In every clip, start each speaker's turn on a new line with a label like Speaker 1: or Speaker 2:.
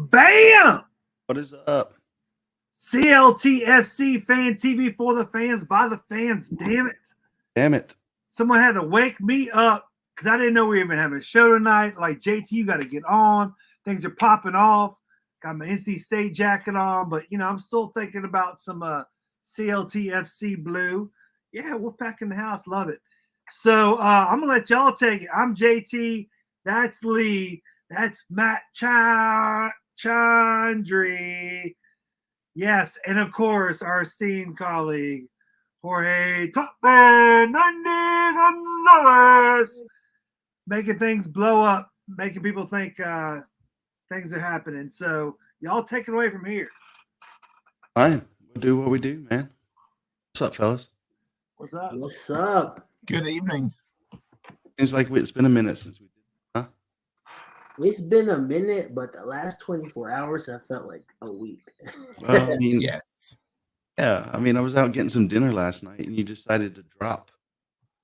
Speaker 1: Bam!
Speaker 2: What is up?
Speaker 1: CLTFC Fan TV for the fans, by the fans. Damn it.
Speaker 2: Damn it.
Speaker 1: Someone had to wake me up because I didn't know we were even having a show tonight. Like, JT, you got to get on. Things are popping off. Got my NC State jacket on, but, I'm still thinking about some CLTFC blue. Yeah, we're back in the house. Love it. So I'm going to let y'all take it. I'm JT. That's Lee. That's Matt Chandri. Yes, and of course, our esteemed colleague, Jorge Hernandez Gonzalez, making things blow up, making people think things are happening. So y'all take it away from here.
Speaker 2: Fine. We'll do what we do, man. What's up, fellas?
Speaker 1: What's up?
Speaker 3: What's up?
Speaker 4: Good evening.
Speaker 2: Seems like it's been a minute since we did. Huh?
Speaker 3: It's been a minute, but the last 24 hours have felt like a week.
Speaker 2: Well, I mean,
Speaker 4: Yes.
Speaker 2: yeah. I mean, I was out getting some dinner last night, and you decided to drop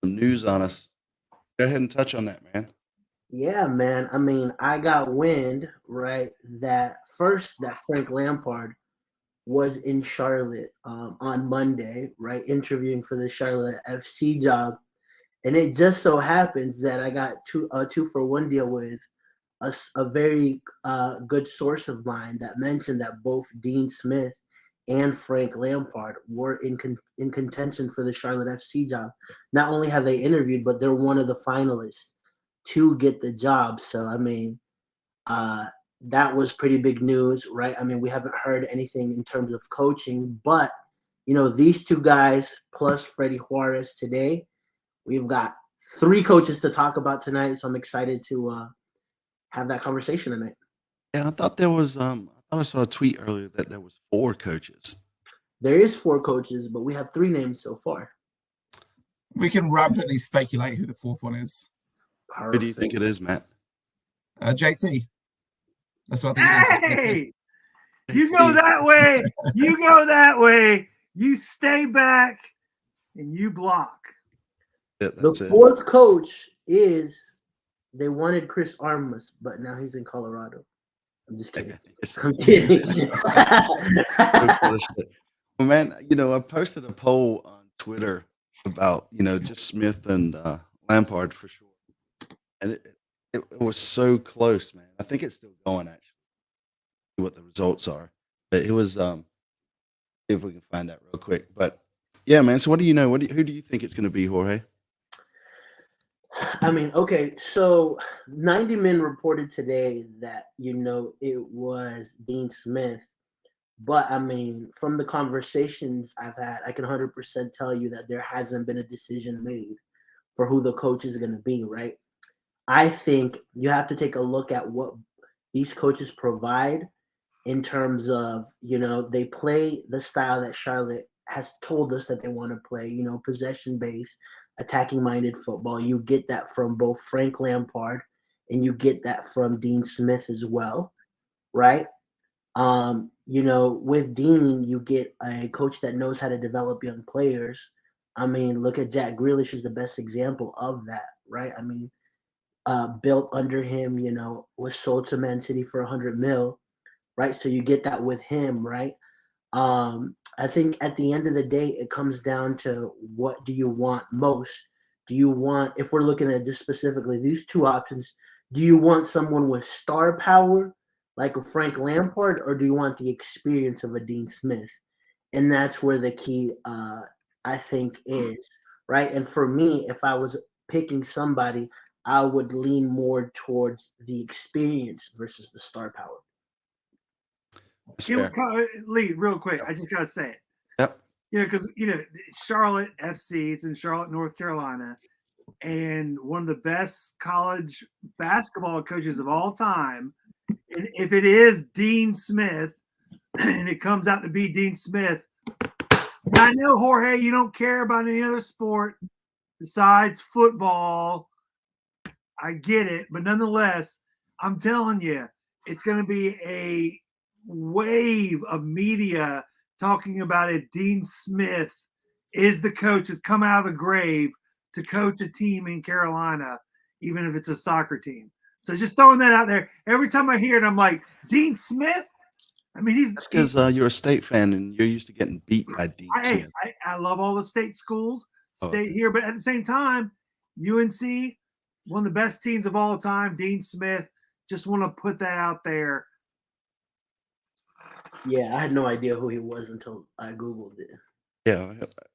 Speaker 2: some news on us. Go ahead and touch on that, man.
Speaker 3: Yeah, man. I mean, I got wind, right, that Frank Lampard was in Charlotte on Monday, right, interviewing for the Charlotte FC job. And it just so happens that I got a 2-for-1 deal with a very good source of mine that mentioned that both Dean Smith and Frank Lampard were in contention for the Charlotte FC job. Not only have they interviewed, but they're one of the finalists to get the job. So, I mean, that was pretty big news, right? I mean, we haven't heard anything in terms of coaching, but, these two guys plus Freddie Juarez today, we've got 3 coaches to talk about tonight. So I'm excited to have that conversation tonight.
Speaker 2: Yeah, I thought there was. I thought I saw a tweet earlier that there was 4 coaches.
Speaker 3: There is 4 coaches, but we have 3 names so far.
Speaker 4: We can rapidly speculate who the 4th one is.
Speaker 3: Perfect.
Speaker 2: Who do you think it is, Matt?
Speaker 4: JT. That's what I think it is.
Speaker 1: Hey! You go that way. You go that way. You stay back and you block.
Speaker 2: Yeah,
Speaker 3: The
Speaker 2: that's it.
Speaker 3: 4th coach is they wanted Chris Armas, but now he's in Colorado. I'm just kidding. I'm kidding.
Speaker 2: So full of shit. Well, man, I posted a poll on Twitter about, just Smith and Lampard for sure. And it was so close, man. I think it's still going, actually. See what the results are. But it was, see if we can find that real quick. But yeah, man. So what do you know? Who do you think it's going to be, Jorge?
Speaker 3: I mean, okay, so 90 Min reported today that, it was Dean Smith. But, I mean, from the conversations I've had, I can 100% tell you that there hasn't been a decision made for who the coach is going to be, right? I think you have to take a look at what these coaches provide in terms of, they play the style that Charlotte has told us that they want to play, possession-based, attacking-minded football. You get that from both Frank Lampard and you get that from Dean Smith as well, right? With Dean, you get a coach that knows how to develop young players. I mean, look at Jack Grealish is the best example of that, right? I mean, built under him, was sold to Man City for $100 million, right? So you get that with him, right? I think at the end of the day, it comes down to what do you want most? Do you want, if we're looking at just specifically these 2 options, do you want someone with star power like a Frank Lampard, or do you want the experience of a Dean Smith? And that's where the key, I think, is, right? And for me, if I was picking somebody, I would lean more towards the experience versus the star power.
Speaker 1: Lee, real quick, I just gotta say it.
Speaker 2: Yep.
Speaker 1: Because Charlotte FC, it's in Charlotte, North Carolina, and one of the best college basketball coaches of all time. And if it is Dean Smith, and it comes out to be Dean Smith, I know, Jorge, you don't care about any other sport besides football. I get it, but nonetheless, I'm telling you, it's going to be a wave of media talking about it. Dean Smith is the coach, has come out of the grave to coach a team in Carolina, even if it's a soccer team. So just throwing that out there. Every time I hear it, I'm like, Dean Smith? I mean,
Speaker 2: That's because you're a state fan and you're used to getting beat by Dean Smith.
Speaker 1: I love all the state schools,
Speaker 2: Okay.
Speaker 1: here, but at the same time, UNC, one of the best teams of all time, Dean Smith. Just want to put that out there.
Speaker 3: Yeah, I had no idea who he was until I Googled it.
Speaker 2: Yeah.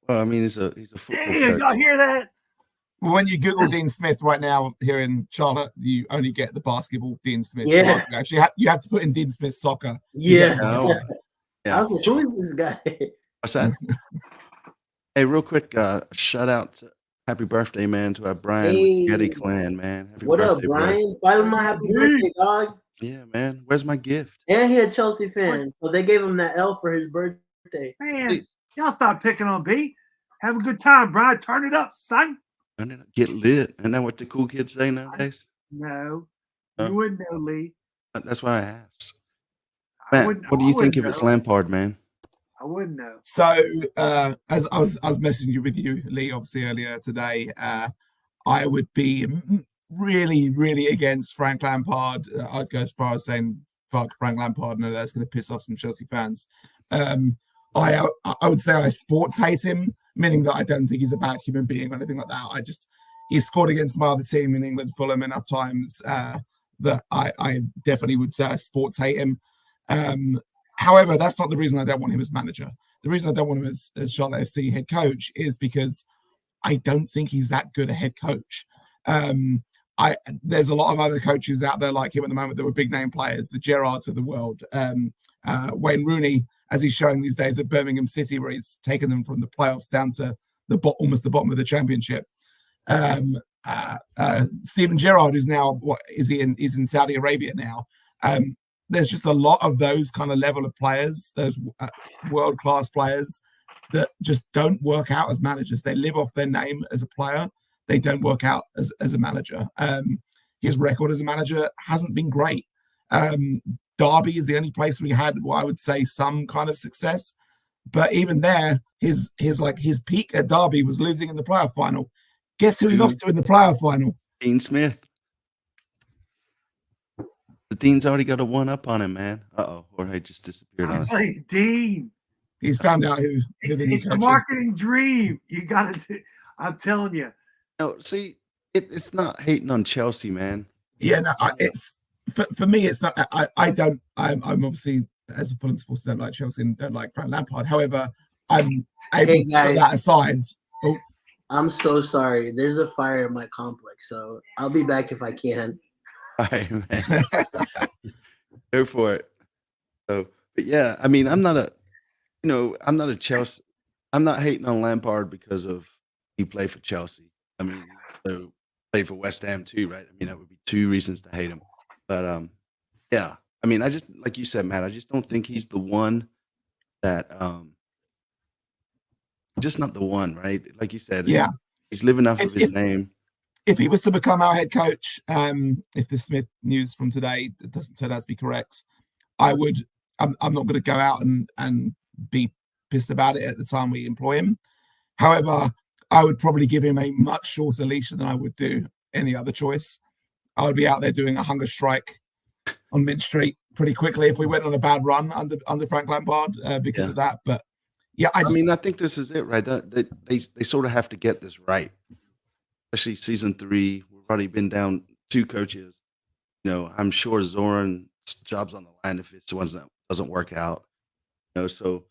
Speaker 2: Well, I mean, he's a football
Speaker 1: Damn,
Speaker 2: coach.
Speaker 1: y'all hear that?
Speaker 4: Well, when you Google Dean Smith right now here in Charlotte, you only get the basketball Dean Smith.
Speaker 3: Yeah.
Speaker 4: You actually you have to put in Dean Smith soccer.
Speaker 3: Yeah.
Speaker 2: Oh,
Speaker 3: I
Speaker 2: yeah.
Speaker 3: was like, who is this guy?
Speaker 2: What's that? Hey, real quick, shout out to happy birthday, man, to our Brian
Speaker 3: Hey.
Speaker 2: Getty clan, man. Happy
Speaker 3: What up,
Speaker 2: birthday, bro.
Speaker 3: Brian? Follow my happy birthday, dog.
Speaker 2: Yeah, man. Where's my gift?
Speaker 3: And he a Chelsea fan, so they gave him that L for his birthday.
Speaker 1: Man, y'all stop picking on B. Have a good time, Brian. Turn it up, son.
Speaker 2: Get lit. Isn't that what the cool kids say nowadays?
Speaker 1: No,
Speaker 2: Huh?
Speaker 1: you wouldn't know, Lee.
Speaker 2: That's why I asked.
Speaker 1: I
Speaker 2: Matt,
Speaker 1: wouldn't-
Speaker 2: what do
Speaker 1: I
Speaker 2: you think
Speaker 1: wouldn't
Speaker 2: if it's
Speaker 1: know.
Speaker 2: Lampard, man?
Speaker 1: I wouldn't know.
Speaker 4: So as I was messaging you with you, Lee, obviously earlier today, I would be really, really against Frank Lampard. I'd go as far as saying fuck Frank Lampard. No, that's going to piss off some Chelsea fans. I would say I sports hate him, meaning that I don't think he's a bad human being or anything like that. He's scored against my other team in England, Fulham, enough times that I definitely would say I sports hate him. However, that's not the reason I don't want him as manager. The reason I don't want him as Charlotte FC head coach is because I don't think he's that good a head coach. There's a lot of other coaches out there like him at the moment that were big name players, the Gerrards of the world. Wayne Rooney, as he's showing these days at Birmingham City, where he's taken them from the playoffs down to almost the bottom of the championship. Steven Gerrard is now he's in Saudi Arabia now. There's just a lot of those kind of level of players, those world-class players that just don't work out as managers. They live off their name as a player. They don't work out as a manager. His record as a manager hasn't been great. Derby is the only place we had, I would say, some kind of success. But even there, his peak at Derby was losing in the playoff final. Guess who he lost to in the playoff final?
Speaker 2: Dean Smith. The Dean's already got a one up on him, man. Jorge just disappeared on us.
Speaker 1: Like, Dean.
Speaker 4: He's found out who his new
Speaker 1: It's a
Speaker 4: coach is.
Speaker 1: marketing dream. You got to do. I'm telling you.
Speaker 2: No, see, it's not hating on Chelsea, man.
Speaker 4: Yeah, no, it's for me. It's not. I'm obviously, as a Fulham supporter, don't like Chelsea and don't like Frank Lampard. However, I'm able to put that aside. Oh,
Speaker 3: I'm so sorry. There's a fire in my complex, so I'll be back if I can.
Speaker 2: All right, man. Go for it. So, but yeah, I mean, I'm not a Chelsea. I'm not hating on Lampard because of he played for Chelsea. I mean, so played for West Ham too, right? I mean, that would be two reasons to hate him. But yeah, I mean, I just like you said, Matt. I just don't think he's the one that just not the one, right? Like you said,
Speaker 4: yeah,
Speaker 2: he's living off of his name.
Speaker 4: If he was to become our head coach, if the Smith news from today doesn't turn out to be correct, I'm not going to go out and be pissed about it at the time we employ him. However, I would probably give him a much shorter leash than I would do any other choice. I would be out there doing a hunger strike on Mint Street pretty quickly if we went on a bad run under Frank Lampard because of that. But yeah, I mean,
Speaker 2: I think this is it, right? They sort of have to get this right, especially season 3. We've already been down 2 coaches. I'm sure Zoran's job's on the line if it's the ones that doesn't work out. So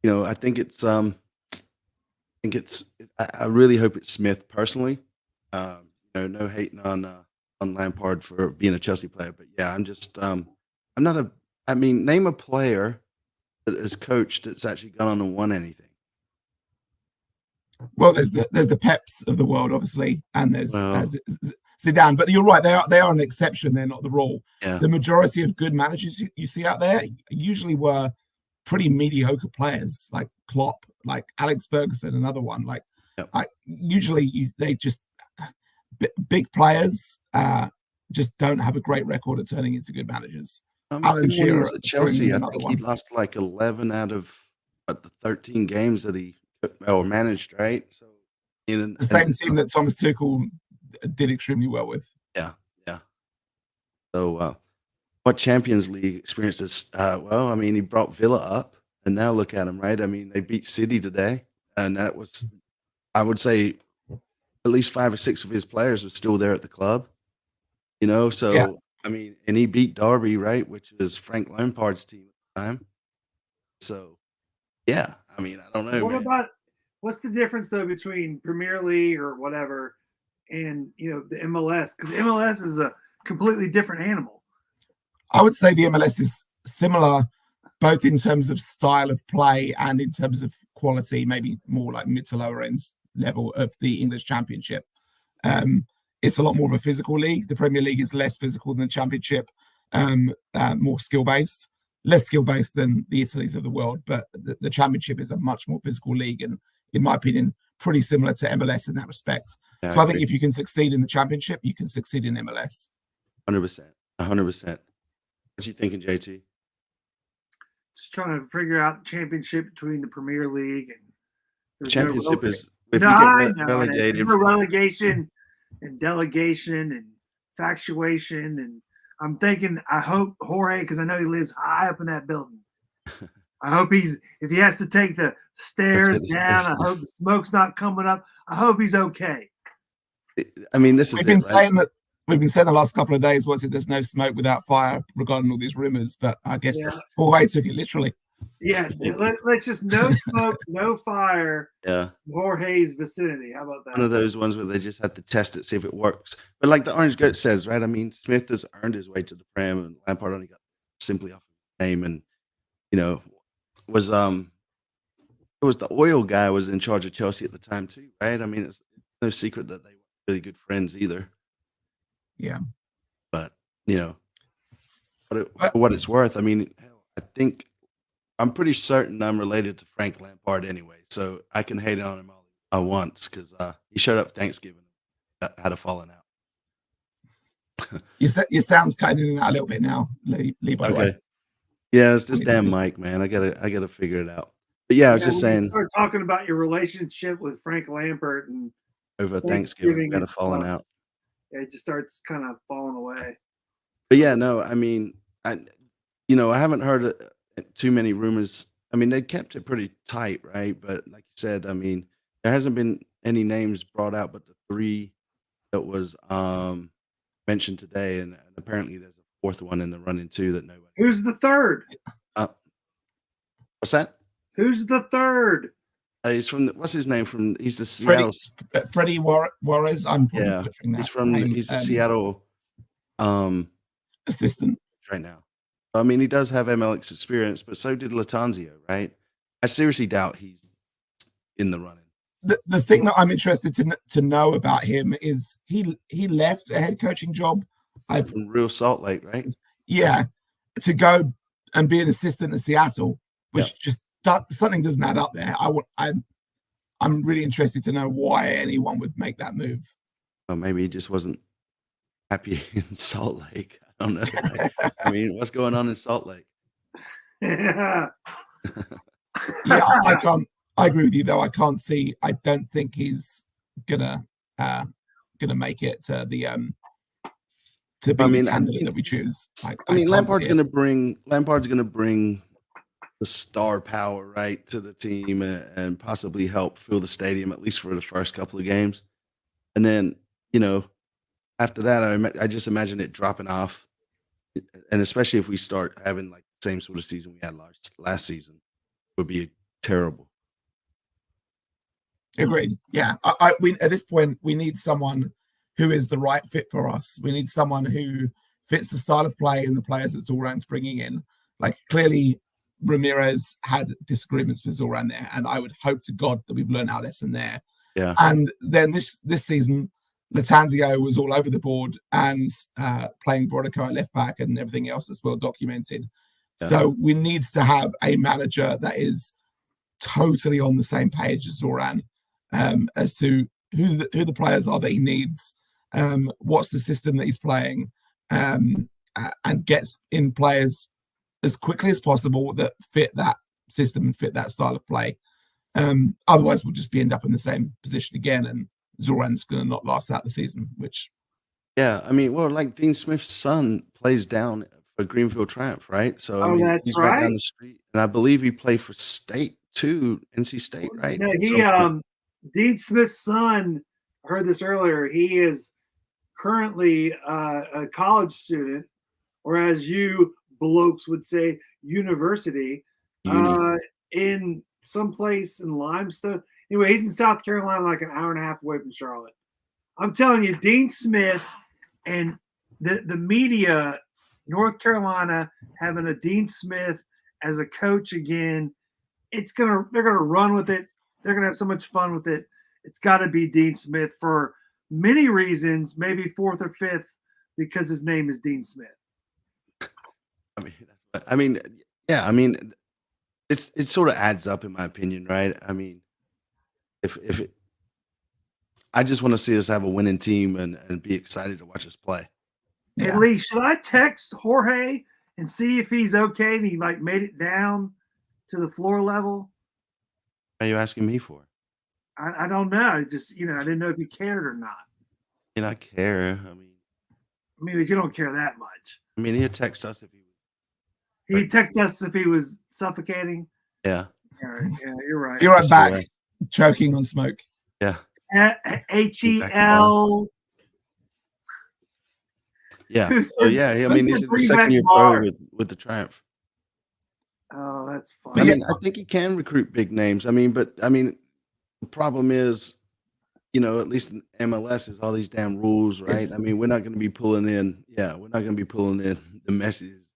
Speaker 2: I think it's I really hope it's Smith personally. No hating on Lampard for being a Chelsea player, but yeah, name a player that is coached that's actually gone on and won anything.
Speaker 4: Well, there's the Peps of the world, obviously, and there's Zidane. But you're right; they are an exception. They're not the rule.
Speaker 2: Yeah.
Speaker 4: The majority of good managers you see out there usually were pretty mediocre players, like Klopp, like Alex Ferguson, another one. Like, they just big players just don't have a great record at turning into good managers. Alan Shearer
Speaker 2: at Chelsea, I think he lost like 11 out of the 13 games that he managed, right? So
Speaker 4: the same team that Thomas Tuchel did extremely well with.
Speaker 2: Yeah. So, what Champions League experiences? Well, I mean, he brought Villa up, and now look at him, right? I mean, they beat City today, and that was, I would say, at least 5 or 6 of his players were still there at the club.
Speaker 4: Yeah.
Speaker 2: So I mean, and he beat Derby, right, which was Frank Lampard's team at the time. So yeah, I mean, I don't know,
Speaker 1: What
Speaker 2: man.
Speaker 1: about what's the difference though between Premier League or whatever and the MLS? Because MLS is a completely different animal.
Speaker 4: I would say the MLS is similar, both in terms of style of play and in terms of quality, maybe more like mid to lower end level of the English Championship. It's a lot more of a physical league. The Premier League is less physical than the Championship, more skill based, less skill based than the Italies of the world. But the Championship is a much more physical league, and in my opinion, pretty similar to MLS in that respect.
Speaker 2: Yeah,
Speaker 4: so I think if you can succeed in the Championship, you can succeed in MLS.
Speaker 2: 100%, 100%. What you thinking, JT?
Speaker 1: Just trying to figure out the championship between the Premier League and
Speaker 2: The Championship is if
Speaker 1: no,
Speaker 2: you
Speaker 1: I
Speaker 2: get
Speaker 1: know.
Speaker 2: relegated.
Speaker 1: For relegation and delegation and factuation, and I'm thinking, I hope Jorge, because I know he lives high up in that building. I hope if he has to take the stairs down, I hope the smoke's not coming up. I hope he's okay.
Speaker 2: I mean, this is
Speaker 4: We've been
Speaker 2: it, right?
Speaker 4: saying that. We've been saying the last couple of days, there's no smoke without fire regarding all these rumors, but I guess Jorge took it literally.
Speaker 1: Yeah, let's just no smoke, no fire.
Speaker 2: Yeah.
Speaker 1: Jorge's vicinity. How about that?
Speaker 2: One of those ones where they just had to test it, see if it works. But like the Orange Goat says, right? I mean, Smith has earned his way to the Prem, and Lampard only got simply off his name, and it was the oil guy was in charge of Chelsea at the time too, right? I mean, it's no secret that they weren't really good friends either.
Speaker 4: Yeah.
Speaker 2: But for what it's worth, I mean, I'm pretty certain I'm related to Frank Lampard anyway, so I can hate on him all I want because he showed up Thanksgiving, had a falling out.
Speaker 4: Your sound's cutting in and out a little bit now, Lee. By the way.
Speaker 2: Yeah, it's this damn mic, man. I gotta figure it out. But yeah, I was just saying.
Speaker 1: Start talking about your relationship with Frank Lampard and
Speaker 2: over Thanksgiving got a falling out.
Speaker 1: It just starts kind of falling away.
Speaker 2: But yeah, no, I mean, I haven't heard too many rumors. I mean, they kept it pretty tight, right? But like you said, I mean, there hasn't been any names brought out, but the 3 that was mentioned today, and apparently there's a 4th one in the running too that nobody.
Speaker 1: Who's the 3rd?
Speaker 2: What's that?
Speaker 1: Who's the 3rd?
Speaker 2: He's from what's his name? He's the Seattle.
Speaker 4: Freddie Juarez. I'm probably butchering that.
Speaker 2: He's the Seattle
Speaker 4: assistant
Speaker 2: right now. I mean, he does have MLS experience, but so did Latanzio, right? I seriously doubt he's in the running.
Speaker 4: The thing that I'm interested to know about him is he left a head coaching job
Speaker 2: from Real Salt Lake, right?
Speaker 4: Yeah, to go and be an assistant at Seattle, which just something doesn't add up there. I'm really interested to know why anyone would make that move.
Speaker 2: Well, maybe he just wasn't happy in Salt Lake. I don't know. Right? I mean, what's going on in Salt Lake?
Speaker 1: Yeah.
Speaker 4: I agree with you though. I don't think he's gonna make it to the the candidate that we choose.
Speaker 2: Lampard's gonna bring the star power right to the team and possibly help fill the stadium at least for the first couple of games, and then after that I just imagine it dropping off, and especially if we start having like the same sort of season we had last season, it would be terrible.
Speaker 4: Agreed. Yeah, we at this point we need someone who is the right fit for us. We need someone who fits the style of play and the players that Zoran's bringing in. Like clearly, Ramirez had disagreements with Zoran there, and I would hope to God that we've learned our lesson there.
Speaker 2: Yeah.
Speaker 4: And then this season, Latanzio was all over the board and playing Brodico at left back and everything else that's well documented. Yeah. So we need to have a manager that is totally on the same page as Zoran as to who the players are that he needs, what's the system that he's playing, and gets in players as quickly as possible that fit that system and fit that style of play. Otherwise, we'll just end up in the same position again, and Zoran's going to not last out the season, which
Speaker 2: Yeah, I mean, well, like Dean Smith's son plays down for Greenfield Triumph, right? So I
Speaker 1: Oh,
Speaker 2: mean,
Speaker 1: that's
Speaker 2: he's right down
Speaker 1: right.
Speaker 2: the street, and I believe he played for State too, NC State, right?
Speaker 1: No,
Speaker 2: At
Speaker 1: he
Speaker 2: some point.
Speaker 1: Dean Smith's son. I heard this earlier. He is currently a college student, or as you blokes would say, university,
Speaker 2: Uni.
Speaker 1: in some place in Limestone. Anyway, he's in South Carolina, like an hour and a half away from Charlotte. I'm telling you, Dean Smith and the media, North Carolina having a Dean Smith as a coach again, they're gonna run with it. They're gonna have so much fun with it. It's got to be Dean Smith for many reasons, maybe fourth or fifth, because his name is Dean Smith.
Speaker 2: I mean, yeah, I mean, it sort of adds up in my opinion, right? I mean, if it, I just want to see us have a winning team and be excited to watch us play.
Speaker 1: At
Speaker 4: Yeah.
Speaker 1: least, should I text Jorge and see if he's okay and he like made it down to the floor level?
Speaker 2: What are you asking me for?
Speaker 1: I don't know. Just I didn't know if you cared or not.
Speaker 2: You know, I care.
Speaker 1: I mean, but you don't care that much.
Speaker 2: I mean, he'll text us if he.
Speaker 1: He texted us if he was suffocating.
Speaker 2: Yeah.
Speaker 1: All right. Yeah, you're right.
Speaker 4: You're right back,
Speaker 2: Right.
Speaker 4: choking on smoke.
Speaker 2: Yeah.
Speaker 1: HEL.
Speaker 2: Yeah.
Speaker 1: Who
Speaker 2: So
Speaker 1: said-
Speaker 2: yeah, I
Speaker 1: who
Speaker 2: mean,
Speaker 1: said
Speaker 2: he's in the
Speaker 1: bring
Speaker 2: second
Speaker 1: back
Speaker 2: year
Speaker 1: Mark?
Speaker 2: pro with the Triumph.
Speaker 1: Oh, that's fine.
Speaker 2: I
Speaker 4: Yeah.
Speaker 2: mean, I think he can recruit big names. I mean, the problem is, at least in MLS is all these damn rules, right?
Speaker 4: Yes.
Speaker 2: I mean, we're not going to be pulling in. Yeah, we're not going to be pulling in the Messi's,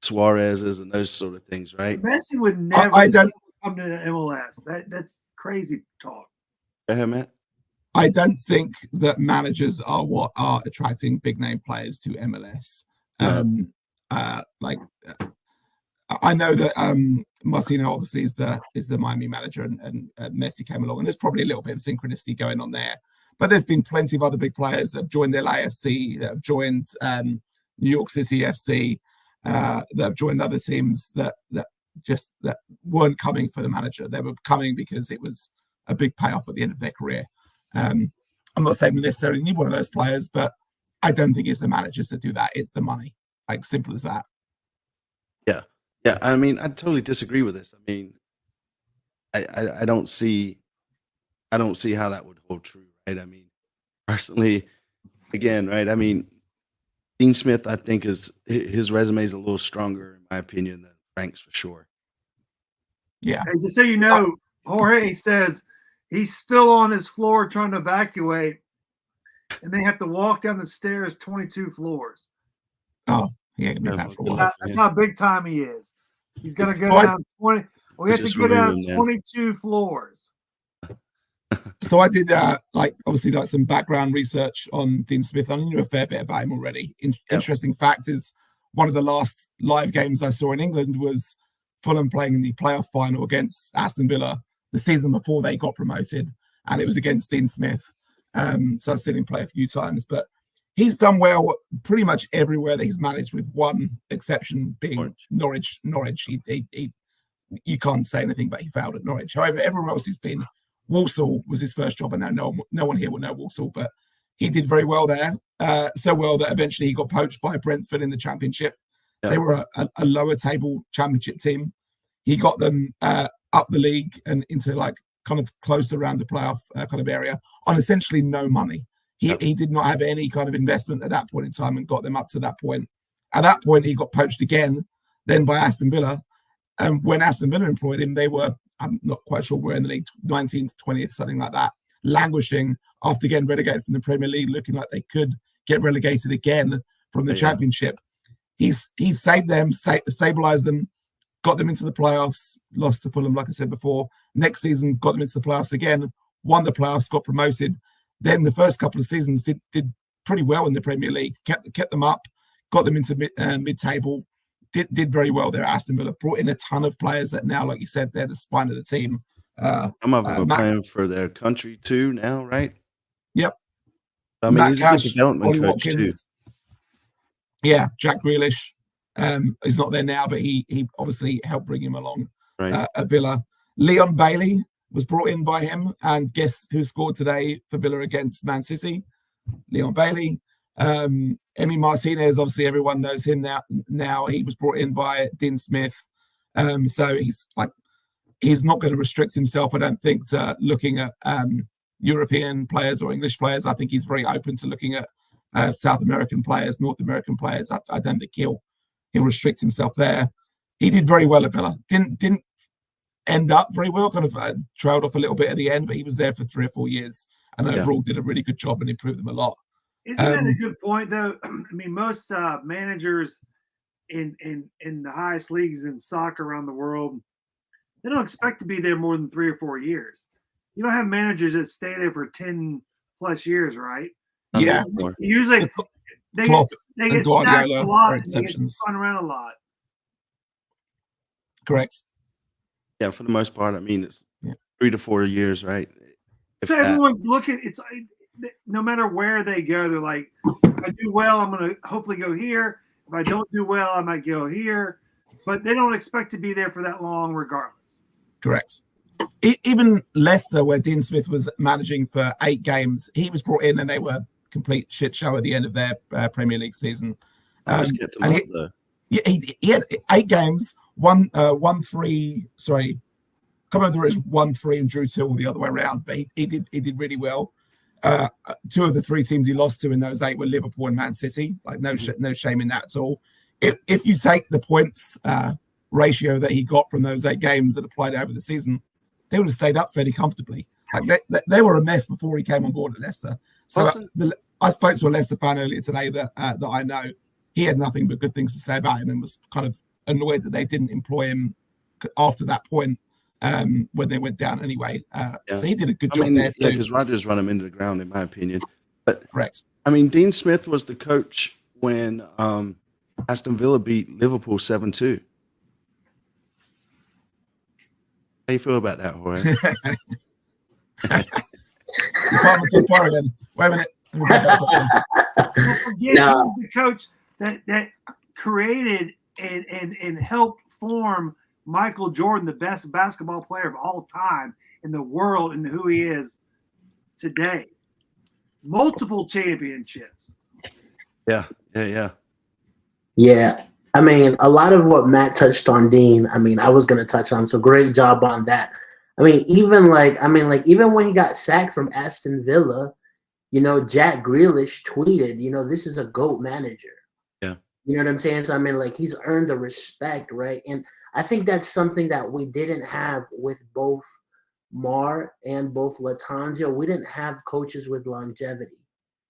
Speaker 2: Suarez's, and those sort of things, right?
Speaker 1: Messi would never
Speaker 4: I don't.
Speaker 1: come to the MLS. That's crazy talk.
Speaker 2: Go ahead, Matt.
Speaker 4: I don't think that managers are what are attracting big name players to MLS.
Speaker 2: No.
Speaker 4: I know that Martino obviously is the Miami manager, and Messi came along, and there's probably a little bit of synchronicity going on there. But there's been plenty of other big players that have joined the LAFC, that have joined New York City FC, that have joined other teams that weren't coming for the manager. They were coming because it was a big payoff at the end of their career. I'm not saying we necessarily need one of those players, but I don't think it's the managers that do that. It's the money, like simple as that.
Speaker 2: Yeah, I mean, I totally disagree with this. I mean, I don't see how that would hold true, right? I mean, personally, again, right? I mean, Dean Smith, I think his resume is a little stronger, in my opinion, than Frank's for sure.
Speaker 4: Yeah.
Speaker 1: Hey, just so you know, Jorge says he's still on his floor trying to evacuate, and they have to walk down the stairs 22 floors.
Speaker 4: Oh, yeah, be back for a while.
Speaker 1: That's how big time he is. He's going to go
Speaker 4: Oh,
Speaker 1: down 20. We have to
Speaker 2: just
Speaker 1: go down
Speaker 2: remove him, man.
Speaker 1: 22 floors.
Speaker 4: So I did obviously like some background research on Dean Smith. I knew a fair bit about him already. Interesting fact is one of the last live games I saw in England was Fulham playing in the playoff final against Aston Villa the season before they got promoted, and it was against Dean Smith. So I've seen him play a few times, but he's done well pretty much everywhere that he's managed, with one exception being Norwich. He you can't say anything, but he failed at Norwich. However, everywhere else he's been. Walsall was his first job, and now no one here will know Walsall, but he did very well there. So well that eventually he got poached by Brentford in the Championship. Yeah. They were a lower table Championship team. He got them up the league and into like kind of close around the playoff kind of area on essentially no money. He did not have any kind of investment at that point in time and got them up to that point. At that point, he got poached again, then by Aston Villa. And when Aston Villa employed him, they were, I'm not quite sure where in the league, 19th, 20th, something like that, languishing after getting relegated from the Premier League, looking like they could get relegated again from the Championship. He saved them, stabilized them, got them into the playoffs, lost to Fulham, like I said before. Next season, got them into the playoffs again, won the playoffs, got promoted. Then the first couple of seasons did pretty well in the Premier League, kept them up, got them into mid-table, did very well there at Aston Villa, brought in a ton of players that now, like you said, they're the spine of the team.
Speaker 2: Some of them are playing for their country too now, right?
Speaker 4: Yep.
Speaker 2: I mean, he's a good development coach
Speaker 4: Watkins,
Speaker 2: too.
Speaker 4: Yeah, Jack Grealish is not there now, but he obviously helped bring him along at Villa. Leon Bailey was brought in by him, and guess who scored today for Villa against Man City? Leon Bailey. Emi Martinez, obviously everyone knows him now. He was brought in by Dean Smith. So he's not going to restrict himself, I don't think, to looking at European players or English players. I think he's very open to looking at South American players, North American players. I don't think he'll restrict himself there. He did very well at Villa. Didn't end up very well, kind of trailed off a little bit at the end, but he was there for 3 or 4 years and overall did a really good job and improved them a lot.
Speaker 1: Isn't that a good point, though? I mean, most managers in the highest leagues in soccer around the world, they don't expect to be there more than 3 or 4 years. You don't have managers that stay there for 10 plus years, right?
Speaker 4: Yeah.
Speaker 1: Usually they get sacked a lot. They get spun around a lot.
Speaker 4: Correct.
Speaker 2: Yeah, for the most part, I mean, it's 3 to 4 years, right?
Speaker 1: So everyone's looking. It's no matter where they go, they're like, if I do well, I'm going to hopefully go here. If I don't do well, I might go here. But they don't expect to be there for that long regardless.
Speaker 4: Correct. Even Leicester, where Dean Smith was managing for 8 games, he was brought in and they were complete shit show at the end of their Premier League season. He had 8 games, won 3. Sorry, come over it was 1-3 and drew 2 all the other way around. But he did really well. 2 of the 3 teams he lost to in those 8 were Liverpool and Man City. Like no shame in that at all. If you take the points ratio that he got from those 8 games and applied it over the season, they would have stayed up fairly comfortably. Like they were a mess before he came on board at Leicester. So I spoke to a Leicester fan earlier today that I know. He had nothing but good things to say about him and was kind of annoyed that they didn't employ him after that point when they went down anyway. So he did a good job there too.
Speaker 2: Yeah, because Rodgers run him into the ground, in my opinion. But
Speaker 4: correct.
Speaker 2: I mean, Dean Smith was the coach when Aston Villa beat Liverpool 7-2. How you feel about that, Jorge?
Speaker 4: You can't see far again. Wait a minute.
Speaker 1: The coach that created and helped form Michael Jordan, the best basketball player of all time in the world, and who he is today. Multiple championships.
Speaker 3: Yeah. I mean, a lot of what Matt touched on, Dean, I mean, I was going to touch on. So great job on that. I mean, even when he got sacked from Aston Villa, Jack Grealish tweeted, this is a GOAT manager.
Speaker 2: Yeah.
Speaker 3: You know what I'm saying? So, I mean, he's earned the respect, right? And I think that's something that we didn't have with both Mar and both Lattanzio. We didn't have coaches with longevity.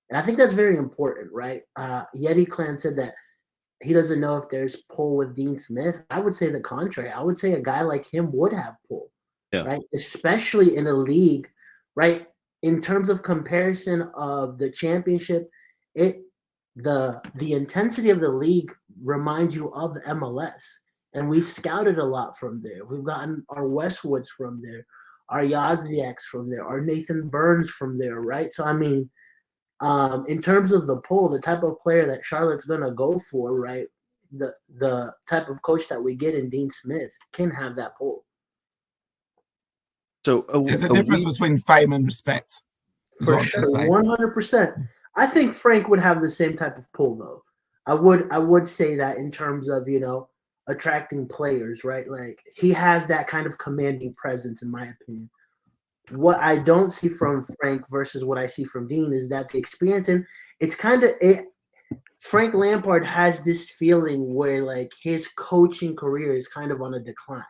Speaker 3: And I think that's very important, right? Yeti Clan said that he doesn't know if there's pull with Dean Smith. I would say the contrary. I would say a guy like him would have pull, right? Especially in a league, right? In terms of comparison of the championship, the intensity of the league reminds you of the MLS. And we've scouted a lot from there. We've gotten our Westwoods from there, our Yazviaks from there, our Nathan Burns from there, right? So, I mean, in terms of the pull, the type of player that Charlotte's going to go for, right, the type of coach that we get in Dean Smith can have that pull.
Speaker 2: So
Speaker 4: there's a difference between fame and respect.
Speaker 3: For sure, 100%. I think Frank would have the same type of pull, though. I would say that in terms of, attracting players, right? Like, he has that kind of commanding presence, in my opinion. What I don't see from Frank versus what I see from Dean is that the experience, and it's kind of it. Frank Lampard has this feeling where his coaching career is kind of on a decline,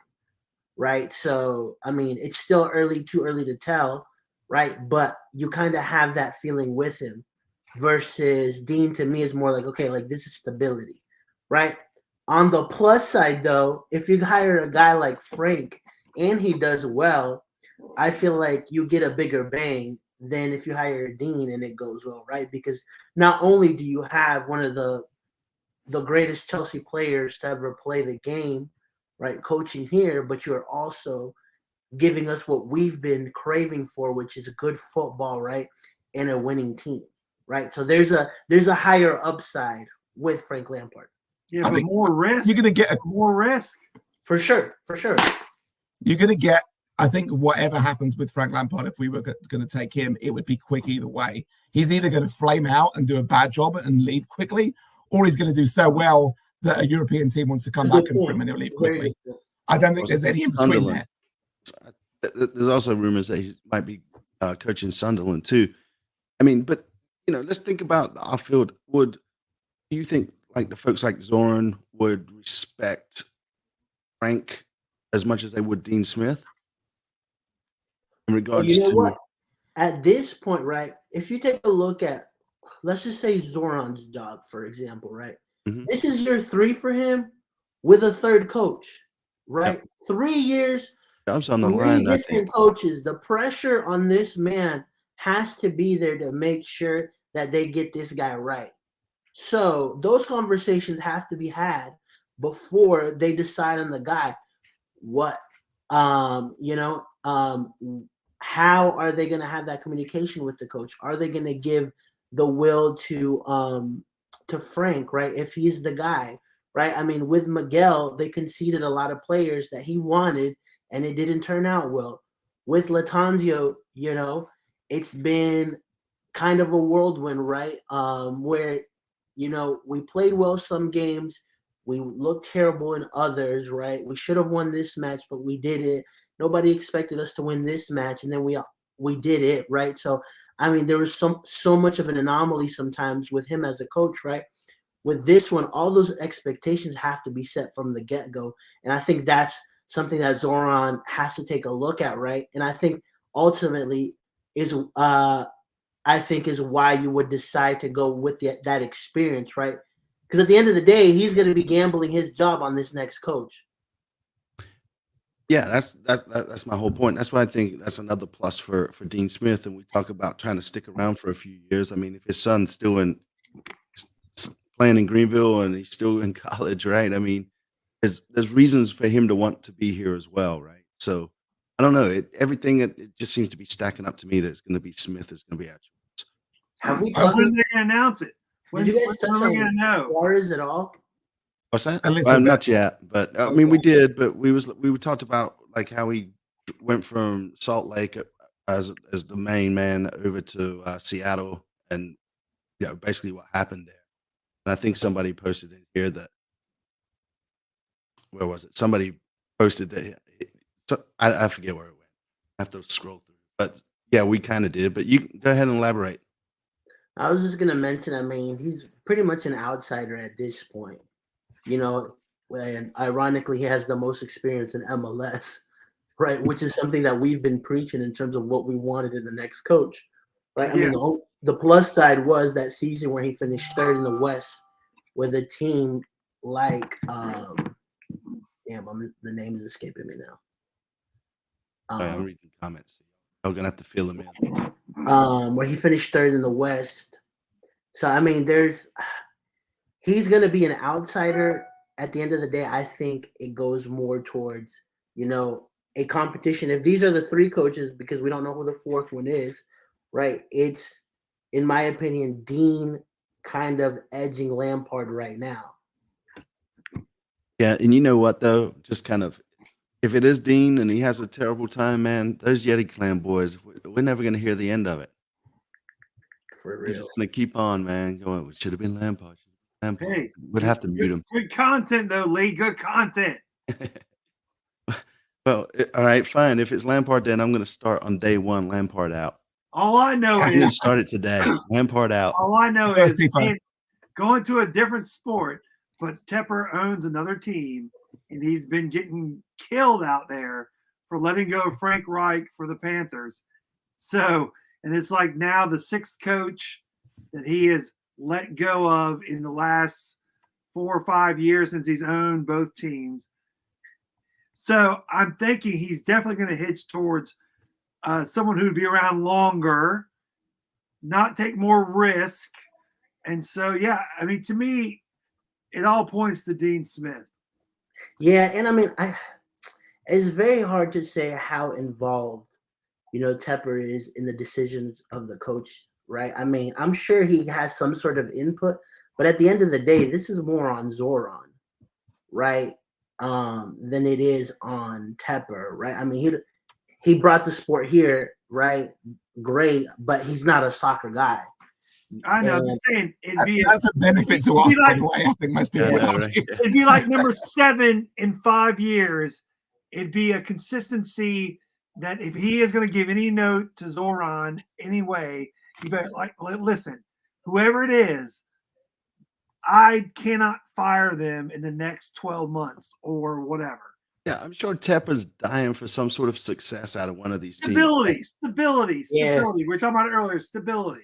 Speaker 3: right? So, I mean, it's still too early to tell, right? But you kind of have that feeling with him versus Dean, to me, is more this is stability, right? On the plus side, though, if you hire a guy like Frank and he does well, I feel like you get a bigger bang than if you hire a Dean and it goes well, right? Because not only do you have one of the greatest Chelsea players to ever play the game, right, coaching here, but you're also giving us what we've been craving for, which is good football, right, and a winning team, right? So there's a higher upside with Frank Lampard.
Speaker 1: Yeah, but more risk.
Speaker 4: You're going to get
Speaker 1: more risk.
Speaker 3: For sure.
Speaker 4: You're going to get I think whatever happens with Frank Lampard, if we were going to take him, it would be quick either way. He's either going to flame out and do a bad job and leave quickly, or he's going to do so well that a European team wants to come back and for him and he'll leave quickly. I don't think there's any in between there.
Speaker 2: There's also rumors that he might be coaching Sunderland too. I mean, but let's think about our field. Do you think like the folks like Zoran would respect Frank as much as they would Dean Smith in regards to
Speaker 3: what? At this point, right? If you take a look at, let's just say Zoran's job, for example, right?
Speaker 2: Mm-hmm.
Speaker 3: This is year 3 for him with a third coach, right? Yep. 3 years.
Speaker 2: Jobs on the line.
Speaker 3: Different coaches. The pressure on this man has to be there to make sure that they get this guy right. So those conversations have to be had before they decide on the guy. How are they going to have that communication with the coach? Are they going to give the will to Frank, right? If he's the guy, right? I mean, with Miguel, they conceded a lot of players that he wanted, and it didn't turn out well. With Latanzio, it's been kind of a whirlwind, right? Where, we played well some games. We looked terrible in others, right? We should have won this match, but we didn't. Nobody expected us to win this match, and then we did it, right? So, I mean, there was so much of an anomaly sometimes with him as a coach, right? With this one, all those expectations have to be set from the get-go, and I think that's something that Zoran has to take a look at, right? And I think ultimately is why you would decide to go with that experience, right? Because at the end of the day, he's going to be gambling his job on this next coach.
Speaker 2: Yeah, that's my whole point. That's why I think that's another plus for Dean Smith. And we talk about trying to stick around for a few years. I mean, if his son's still playing in Greenville and he's still in college, right? I mean, there's reasons for him to want to be here as well, right? So I don't know. It just seems to be stacking up to me that it's going to be Smith is going to be at
Speaker 1: When they're going to announce it?
Speaker 3: Did you guys touch on Suarez at all?
Speaker 2: What's that? Not yet, but I mean, we did. But we talked about like how he went from Salt Lake as the main man over to Seattle, and basically what happened there. And I think somebody posted in here that where was it? Somebody posted that. I forget where it went. I have to scroll through, but yeah, we kind of did. But you can go ahead and elaborate.
Speaker 3: I was just gonna mention. I mean, he's pretty much an outsider at this point. And ironically, he has the most experience in MLS, right? Which is something that we've been preaching in terms of what we wanted in the next coach, right?
Speaker 1: Yeah.
Speaker 3: I mean, the plus side was that season where he finished 3rd in the West with a team like, the name is escaping me now.
Speaker 2: I'm reading comments. I'm gonna have to fill them in.
Speaker 3: Where he finished 3rd in the West. So I mean, he's going to be an outsider. At the end of the day, I think it goes more towards, a competition. If these are the 3 coaches, because we don't know who the 4th one is, right? It's, in my opinion, Dean kind of edging Lampard right now.
Speaker 2: Yeah, and you know what, though? Just kind of, if it is Dean and he has a terrible time, man, those Yeti Clan boys, we're never going to hear the end of it.
Speaker 3: For real.
Speaker 2: He's just going to keep on, man, going, it should have been Lampard.
Speaker 1: Hey,
Speaker 2: we'd have to mute him.
Speaker 1: Good content, though, Lee. Good content.
Speaker 2: Well, all right, fine. If it's Lampard, then I'm going to start on day 1, Lampard out.
Speaker 1: All I know
Speaker 2: I'm going to
Speaker 1: is
Speaker 2: start it today. Lampard out.
Speaker 1: All I know is going to a different sport, but Tepper owns another team, and he's been getting killed out there for letting go of Frank Reich for the Panthers. So, and it's like now the 6th coach that he has let go of in the last 4 or 5 years since he's owned both teams. So I'm thinking he's definitely going to hitch towards someone who'd be around longer, not take more risk. And so, yeah, I mean, to me, it all points to Dean Smith.
Speaker 3: Yeah, and I mean, it's very hard to say how involved, Tepper is in the decisions of the coach, right? I mean, I'm sure he has some sort of input, but at the end of the day, this is more on Zoran, right? Than it is on Tepper, right? I mean, he brought the sport here, right? Great, but he's not a soccer guy.
Speaker 1: I know. I'm
Speaker 3: And
Speaker 1: just saying, it'd be
Speaker 4: That's a benefit to
Speaker 1: it'd
Speaker 4: us,
Speaker 1: be
Speaker 4: by
Speaker 1: like-
Speaker 4: the way. I think most people
Speaker 2: Yeah,
Speaker 4: would
Speaker 2: no,
Speaker 4: argue.
Speaker 2: right?
Speaker 1: it'd be like number 7 in 5 years. It'd be a consistency that if he is going to give any note to Zoran anyway, you better listen, whoever it is, I cannot fire them in the next 12 months or whatever.
Speaker 2: Yeah, I'm sure Teppa's dying for some sort of success out of one of these teams.
Speaker 1: Stability.
Speaker 3: Yeah.
Speaker 1: We were talking about it earlier. Stability.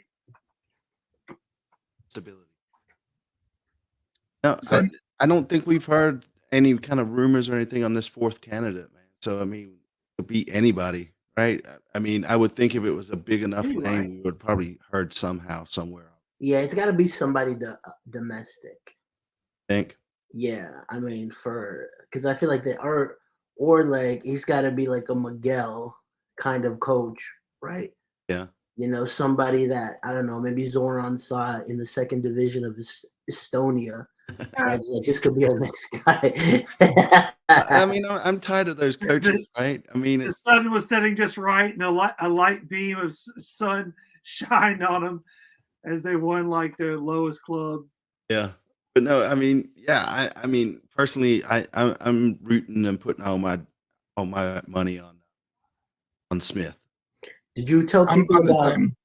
Speaker 2: No,
Speaker 4: So-
Speaker 2: I don't think we've heard any kind of rumors or anything on this 4th candidate, man. So, I mean, it could be anybody, right? I mean, I would think if it was a big enough
Speaker 1: Anyway.
Speaker 2: name, we would probably heard somehow, somewhere.
Speaker 3: yeah, it's got to be somebody domestic.
Speaker 2: I think.
Speaker 3: Yeah, I mean, because I feel like they are, or like he's got to be like a Miguel kind of coach, right?
Speaker 2: Yeah.
Speaker 3: You know, somebody that, I don't know, maybe Zoran saw in the 2nd division of Estonia. Right? It's like, this could be our next guy.
Speaker 2: I mean, I'm tired of those coaches, right? I mean,
Speaker 1: The
Speaker 2: it's,
Speaker 1: sun was setting just right, and a light beam of sun shined on them as they won like their lowest club.
Speaker 2: yeah. But no, I mean, yeah, I mean, personally, I'm rooting and putting all my money on Smith.
Speaker 3: Did you tell
Speaker 4: I'm
Speaker 3: people
Speaker 4: the
Speaker 3: about
Speaker 4: same.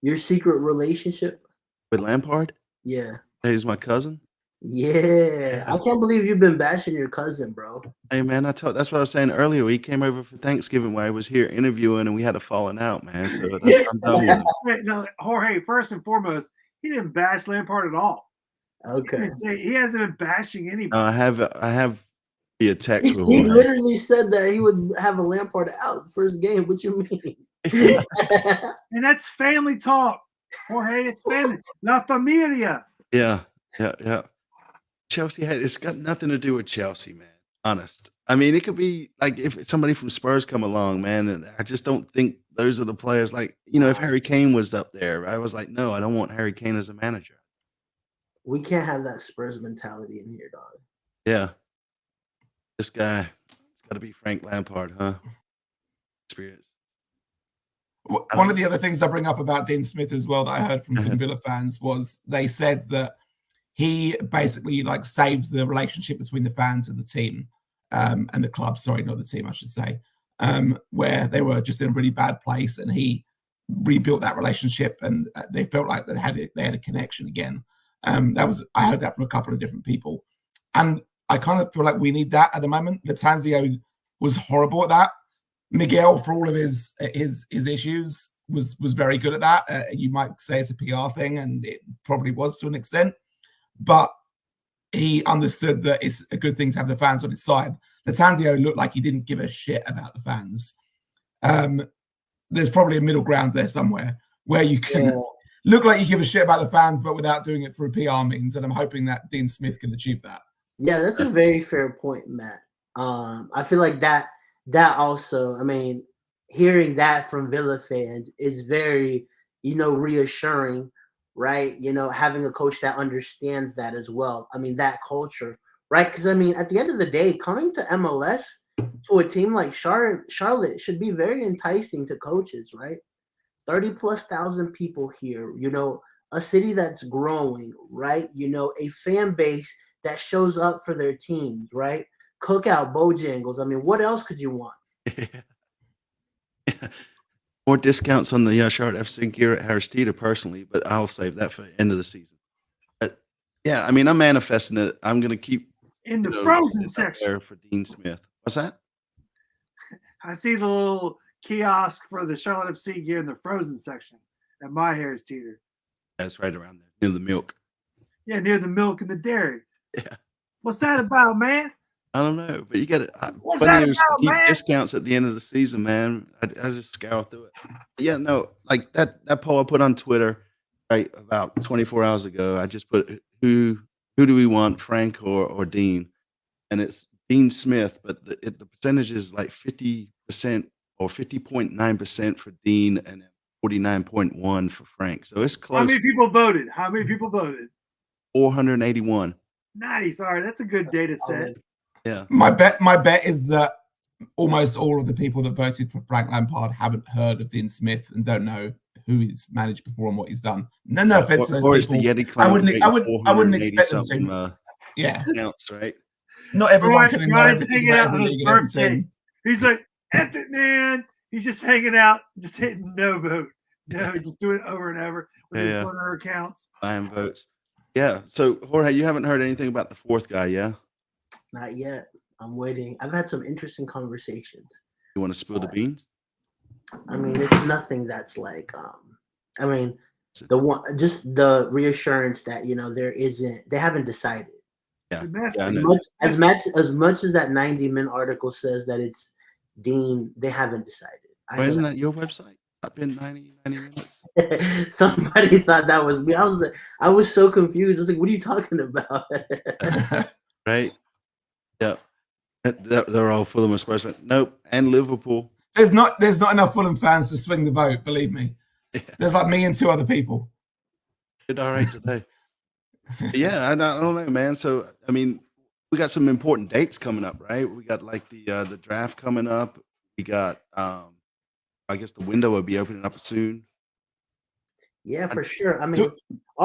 Speaker 3: your secret relationship?
Speaker 2: With Lampard,
Speaker 3: Yeah.
Speaker 2: he's my cousin.
Speaker 3: Yeah. I can't believe you've been bashing your cousin, bro.
Speaker 2: Hey man, that's what I was saying earlier. He came over for Thanksgiving while I was here interviewing, and we had a falling out, man. So that's what I'm done with him.
Speaker 1: Wait, no, Jorge, first and foremost, he didn't bash Lampard at all.
Speaker 3: Okay.
Speaker 1: He hasn't been bashing anybody.
Speaker 2: I have via text
Speaker 3: He
Speaker 2: with Jorge.
Speaker 3: literally said that he would have a Lampard out first game. What you mean?
Speaker 1: And that's family talk. Jorge, it's family. La familia.
Speaker 2: Yeah. Chelsea it's got nothing to do with Chelsea, man. Honest. I mean, it could be like if somebody from Spurs come along, man, and I just don't think those are the players. Like, you know, if Harry Kane was up there, I was like, no, I don't want Harry Kane as a manager.
Speaker 3: We can't have that Spurs mentality in here, dog.
Speaker 2: Yeah. This guy, it's got to be Frank Lampard, huh? Experience.
Speaker 4: One of the other things I bring up about Dean Smith as well that I heard from some Villa fans was they said that he basically like saved the relationship between the fans and the team, and the club. Sorry, not the team, I should say, where they were just in a really bad place, and he rebuilt that relationship, and they felt like they had a connection again. I heard that from a couple of different people, and I kind of feel like we need that at the moment. Latanzio was horrible at that. Miguel, for all of his issues, was very good at that. You might say it's a PR thing, and it probably was to an extent, but he understood that it's a good thing to have the fans on his side. Latanzio looked like he didn't give a shit about the fans. There's probably a middle ground there somewhere where you can look like you give a shit about the fans, but without doing it through PR means. And I'm hoping that Dean Smith can achieve that.
Speaker 3: Yeah, that's a very fair point, Matt. I feel like that also, I mean, hearing that from Villa fans is very, reassuring, right? Having a coach that understands that as well. I mean, that culture, right? Because, I mean, at the end of the day, coming to MLS to a team like Charlotte should be very enticing to coaches, right? 30,000+ people here, a city that's growing, right? A fan base that shows up for their teams, right? Cookout, Bojangles. I mean, what else could you want?
Speaker 2: More discounts on the Charlotte FC gear at Harris Teeter personally, but I'll save that for the end of the season. But yeah, I mean, I'm manifesting it. I'm going to keep
Speaker 1: in the frozen section
Speaker 2: there for Dean Smith. What's that?
Speaker 1: I see the little kiosk for the Charlotte FC gear in the frozen section at my Harris Teeter.
Speaker 2: That's right around there, near the milk.
Speaker 1: Yeah, near the milk and the dairy.
Speaker 2: Yeah.
Speaker 1: What's that about, man?
Speaker 2: I don't know, but you got
Speaker 1: What's that about,
Speaker 2: keep
Speaker 1: man?
Speaker 2: discounts at the end of the season, man. I just scour through it. But yeah, no, like that poll I put on Twitter, right, about 24 hours ago. I just put who do we want, Frank or Dean, and it's Dean Smith, but the percentage is like 50% or 50.9% for Dean and 49.1% for Frank. So it's close.
Speaker 1: How many people voted?
Speaker 2: 481.
Speaker 1: Nice. All right, that's a good data set.
Speaker 2: Yeah.
Speaker 4: My bet is that almost all of the people that voted for Frank Lampard haven't heard of Dean Smith and don't know who he's managed before and what he's done. No offense to those
Speaker 2: or is the
Speaker 4: people.
Speaker 2: Yeti claim
Speaker 4: I wouldn't expect them
Speaker 2: something
Speaker 4: to. Yeah,
Speaker 2: counts, right?
Speaker 4: not everyone can know
Speaker 1: Ryan's
Speaker 4: everything
Speaker 1: hanging
Speaker 4: about
Speaker 1: out
Speaker 4: every
Speaker 1: on his
Speaker 4: league and every
Speaker 1: birthday.
Speaker 4: team.
Speaker 1: He's like, F it, man. He's just hanging out, just hitting no vote. No, just doing it over and over with his burner accounts.
Speaker 2: Buying votes. Yeah. So, Jorge, you haven't heard anything about the fourth guy, yeah?
Speaker 3: Not yet. I'm waiting. I've had some interesting conversations.
Speaker 2: You want to spill the beans?
Speaker 3: I mean, it's nothing that's like, I mean, just the reassurance that, you know, they haven't decided.
Speaker 2: Yeah.
Speaker 3: As much as that 90-minute article says that it's Dean, they haven't decided.
Speaker 2: Why isn't that your website? I've been 90 minutes.
Speaker 3: Somebody thought that was me. I was so confused. I was like, what are you talking about?
Speaker 2: Right? Yeah. They're all Fulham especially. Nope. And Liverpool.
Speaker 4: There's not enough Fulham fans to swing the vote, believe me.
Speaker 2: Yeah.
Speaker 4: There's like me and two other people.
Speaker 2: Did all right today. Yeah, I don't know, man. So, I mean, we got some important dates coming up, right? We got like the draft coming up. We got I guess the window will be opening up soon.
Speaker 3: Yeah, for sure. I mean,
Speaker 4: do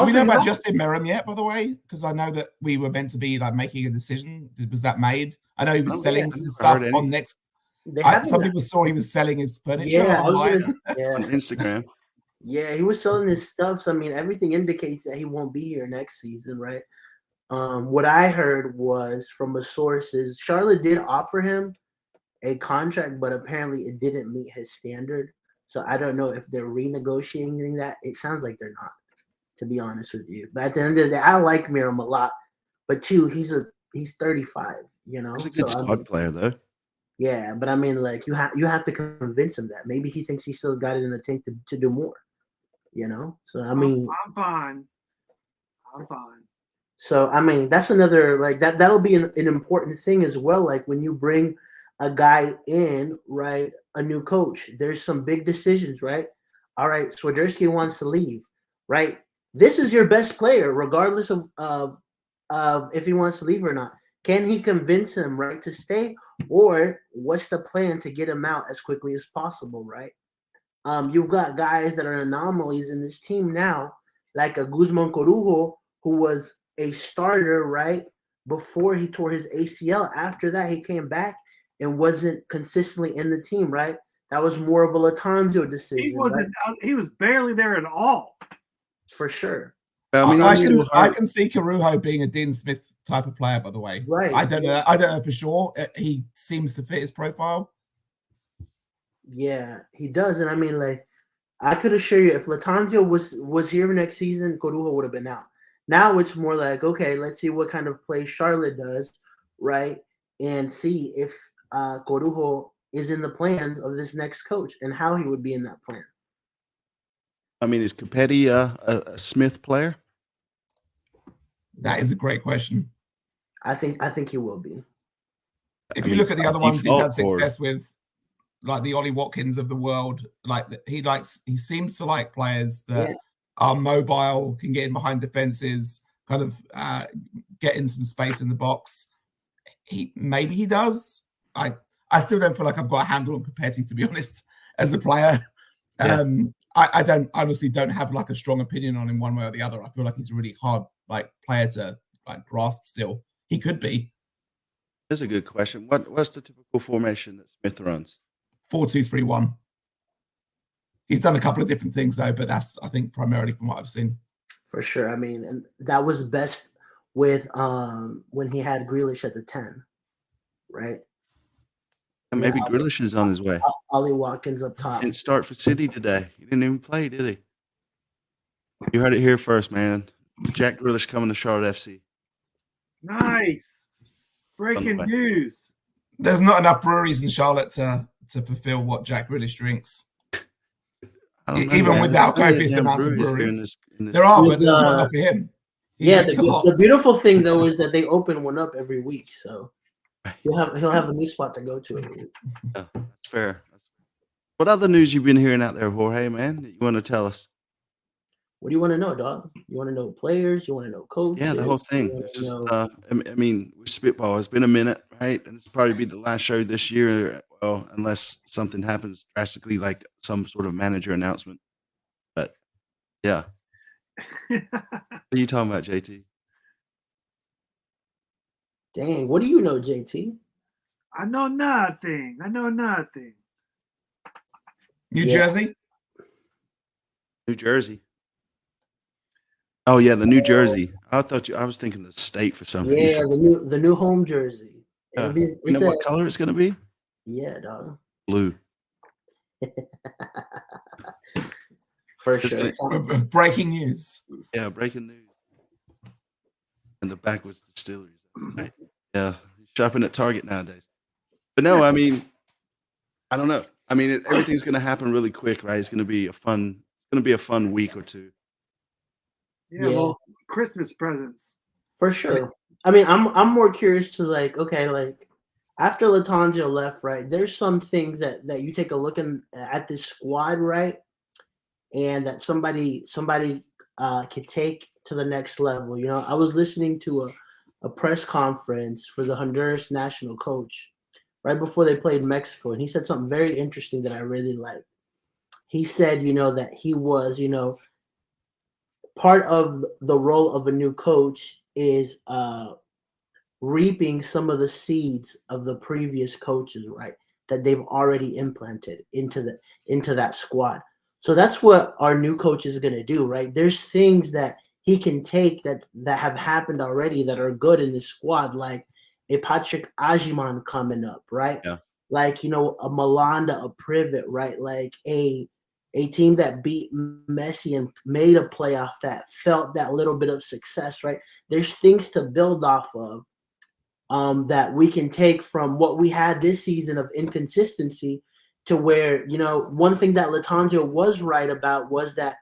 Speaker 4: we know about Justin Merrim yet, by the way? Because I know that we were meant to be like making a decision. Was that made? I know he was selling some stuff on next. Some people saw he was selling his furniture
Speaker 2: on Instagram.
Speaker 3: Yeah, he was selling his stuff. So I mean, everything indicates that he won't be here next season, right? What I heard was from a source is Charlotte did offer him a contract, but apparently it didn't meet his standard. So I don't know if they're renegotiating that. It sounds like they're not, to be honest with you. But at the end of the day, I like Merrim a lot. But too, he's 35, you know.
Speaker 2: He's a good squad player, though.
Speaker 3: Yeah, but I mean, like you have to convince him that maybe he thinks he still got it in the tank to do more, you know. So I mean,
Speaker 1: I'm fine.
Speaker 3: So I mean, that's another like that'll be an important thing as well. Like when you bring a guy in, right, a new coach, there's some big decisions, right? All right, Swiderski wants to leave, right? This is your best player, regardless of if he wants to leave or not. Can he convince him, right, to stay, or what's the plan to get him out as quickly as possible, right? You've got guys that are anomalies in this team now, like a Guzman Corujo, who was a starter, right, before he tore his ACL. After that, he came back and wasn't consistently in the team, right? That was more of a Latanzio decision.
Speaker 1: He wasn't.
Speaker 3: Right?
Speaker 1: He was barely there at all.
Speaker 3: For sure.
Speaker 4: I mean, I can see Corujo being a Dean Smith type of player, by the way.
Speaker 3: Right.
Speaker 4: I don't know for sure. He seems to fit his profile.
Speaker 3: Yeah, he does. And I mean, like, I could assure you, if Latanzio was here next season, Corujo would have been out. Now it's more like, okay, let's see what kind of play Charlotte does, right? And see if Corujo is in the plans of this next coach and how he would be in that plan.
Speaker 2: I mean, is Capetti a Smith player?
Speaker 4: That is a great question.
Speaker 3: I think he will be.
Speaker 4: If you look at the other ones he's had success with, like the Ollie Watkins of the world, like he seems to like players that are mobile, can get in behind defenses, kind of get in some space in the box. Maybe he does. I still don't feel like I've got a handle on Capetti, to be honest, as a player.
Speaker 2: Yeah.
Speaker 4: I honestly don't have like a strong opinion on him one way or the other. I feel like he's a really hard like player to like grasp still. He could be.
Speaker 2: That's a good question. What's the typical formation that Smith runs?
Speaker 4: 4-2-3-1. He's done a couple of different things though, but that's I think primarily from what I've seen.
Speaker 3: For sure. I mean, and that was best with when he had Grealish at the 10, right?
Speaker 2: And maybe Grealish is on his way.
Speaker 3: Ollie Watkins up top.
Speaker 2: Didn't start for City today. He didn't even play, did he? You heard it here first, man. Jack Grealish coming to Charlotte FC.
Speaker 1: Nice. Breaking news.
Speaker 4: There's not enough breweries in Charlotte to fulfill what Jack Grealish drinks. Even without copious amounts of breweries. There are, but there's not enough for him.
Speaker 3: The beautiful thing though is that they open one up every week, so he'll have a new spot to go to every week.
Speaker 2: Yeah, that's fair. What other news you've been hearing out there, Jorge, man, that you want to tell us?
Speaker 3: What do you want to know, dog? You want to know players? You want to know coaches?
Speaker 2: Yeah, the whole
Speaker 3: You
Speaker 2: thing.
Speaker 3: wanna
Speaker 2: It's just,
Speaker 3: know-
Speaker 2: I mean, we spitball. It's been a minute, right? And it's probably be the last show this year. Well, unless something happens drastically, like some sort of manager announcement. But yeah, what are you talking about, JT?
Speaker 3: Dang, what do you know, JT?
Speaker 1: I know nothing. I know nothing.
Speaker 4: New
Speaker 3: Yeah.
Speaker 4: Jersey.
Speaker 2: New Jersey. Oh yeah, the New Jersey. I was thinking the state for some
Speaker 3: Yeah,
Speaker 2: reason.
Speaker 3: the new home jersey.
Speaker 2: Yeah.
Speaker 3: It'll
Speaker 2: You
Speaker 3: be,
Speaker 2: know what color it's gonna be?
Speaker 3: yeah, dog.
Speaker 2: Blue.
Speaker 3: For
Speaker 2: It's
Speaker 3: sure.
Speaker 2: gonna-
Speaker 4: Breaking news.
Speaker 2: Yeah, breaking news. And the back was distilleries. Right. Yeah, shopping at Target nowadays. But no, I mean, I don't know. I mean, everything's going to happen really quick, right? It's going to be a fun week or two.
Speaker 1: Yeah,
Speaker 3: Yeah.
Speaker 1: well, Christmas presents.
Speaker 3: For sure. I mean, I'm more curious to like, okay, like after Latanzio left, right? There's some things that you take a look at this squad, right? And that somebody could take to the next level. You know, I was listening to a press conference for the Honduras national coach right before they played Mexico, and he said something very interesting that I really liked. He said, you know, that he was, you know, part of the role of a new coach is reaping some of the seeds of the previous coaches, right? That they've already implanted into that squad. So that's what our new coach is going to do, right? There's things that he can take that have happened already that are good in the squad, like a Patrick Ajiman coming up, right?
Speaker 2: Yeah.
Speaker 3: Like, you know, a Malanda, a Privet, right? Like a team that beat Messi and made a playoff that felt that little bit of success, right? There's things to build off of that we can take from what we had this season of inconsistency to where, you know, one thing that Latanzio was right about was that,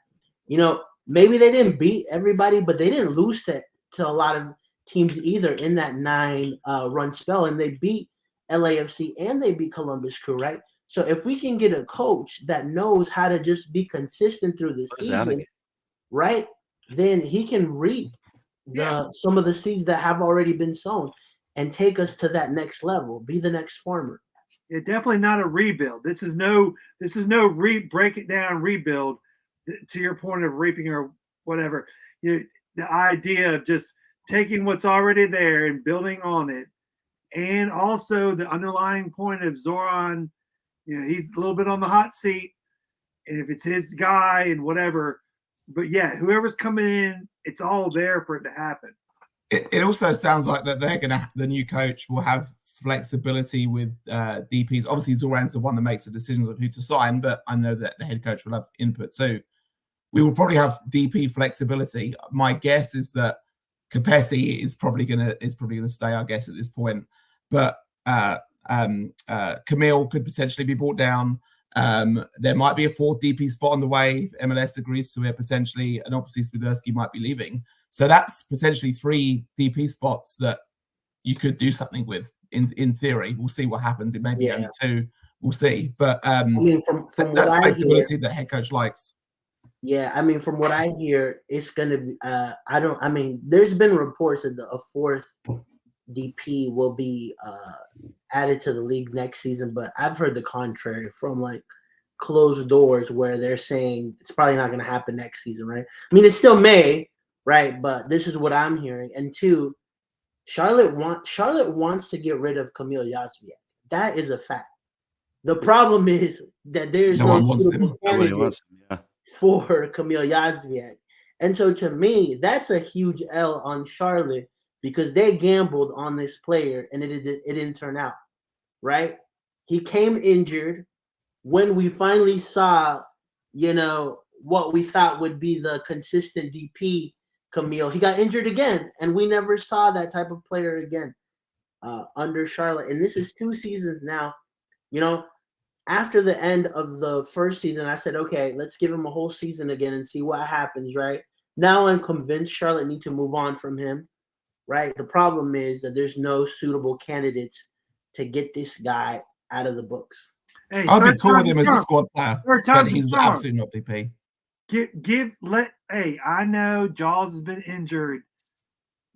Speaker 3: you know, maybe they didn't beat everybody, but they didn't lose to a lot of teams either in that 9-run spell. And they beat LAFC and they beat Columbus Crew, right? So if we can get a coach that knows how to just be consistent through the season, right, then he can reap some of the seeds that have already been sown and take us to that next level, be the next farmer.
Speaker 1: Yeah, definitely not a rebuild. This is no break it down rebuild. To your point of reaping or whatever, the idea of just taking what's already there and building on it, and also the underlying point of Zoran, you know, he's a little bit on the hot seat, and if it's his guy and whatever, but yeah, whoever's coming in, it's all there for it to happen.
Speaker 4: It also sounds like that the new coach will have flexibility with DPs. Obviously, Zoran's the one that makes the decisions of who to sign, but I know that the head coach will have input too. We will probably have DP flexibility. My guess is that Capesi is probably gonna stay, I guess, at this point. But Camille could potentially be brought down. There might be a fourth DP spot on the way if MLS agrees to it potentially, and obviously Swiderski might be leaving. So that's potentially 3 DP spots that you could do something with. In theory, we'll see what happens. It may be only 2. We'll see. But
Speaker 3: I mean, from
Speaker 4: that's
Speaker 3: what
Speaker 4: flexibility
Speaker 3: I hear,
Speaker 4: that head coach likes.
Speaker 3: Yeah, I mean, from what I hear, it's gonna be. I mean, there's been reports that a 4th DP will be added to the league next season, but I've heard the contrary from like closed doors where they're saying it's probably not going to happen next season, right? I mean, it still may, right? But this is what I'm hearing. And 2, Charlotte wants to get rid of Camille Yazviek. That is a fact. The problem is that there's no suitable candidate for Camille Yazviek. And so to me, that's a huge L on Charlotte because they gambled on this player and it didn't turn out, right? He came injured. When we finally saw, you know, what we thought would be the consistent DP, Camille, he got injured again, and we never saw that type of player again under Charlotte. And this is 2 seasons now. You know, after the end of the first season, I said, okay, let's give him a whole season again and see what happens, right? Now I'm convinced Charlotte need to move on from him, right? The problem is that there's no suitable candidates to get this guy out of the books.
Speaker 1: Hey,
Speaker 4: I'd be cool with him as a squad player, but he's
Speaker 1: absolutely
Speaker 4: absolutely not DP.
Speaker 1: Hey, I know Jaws has been injured,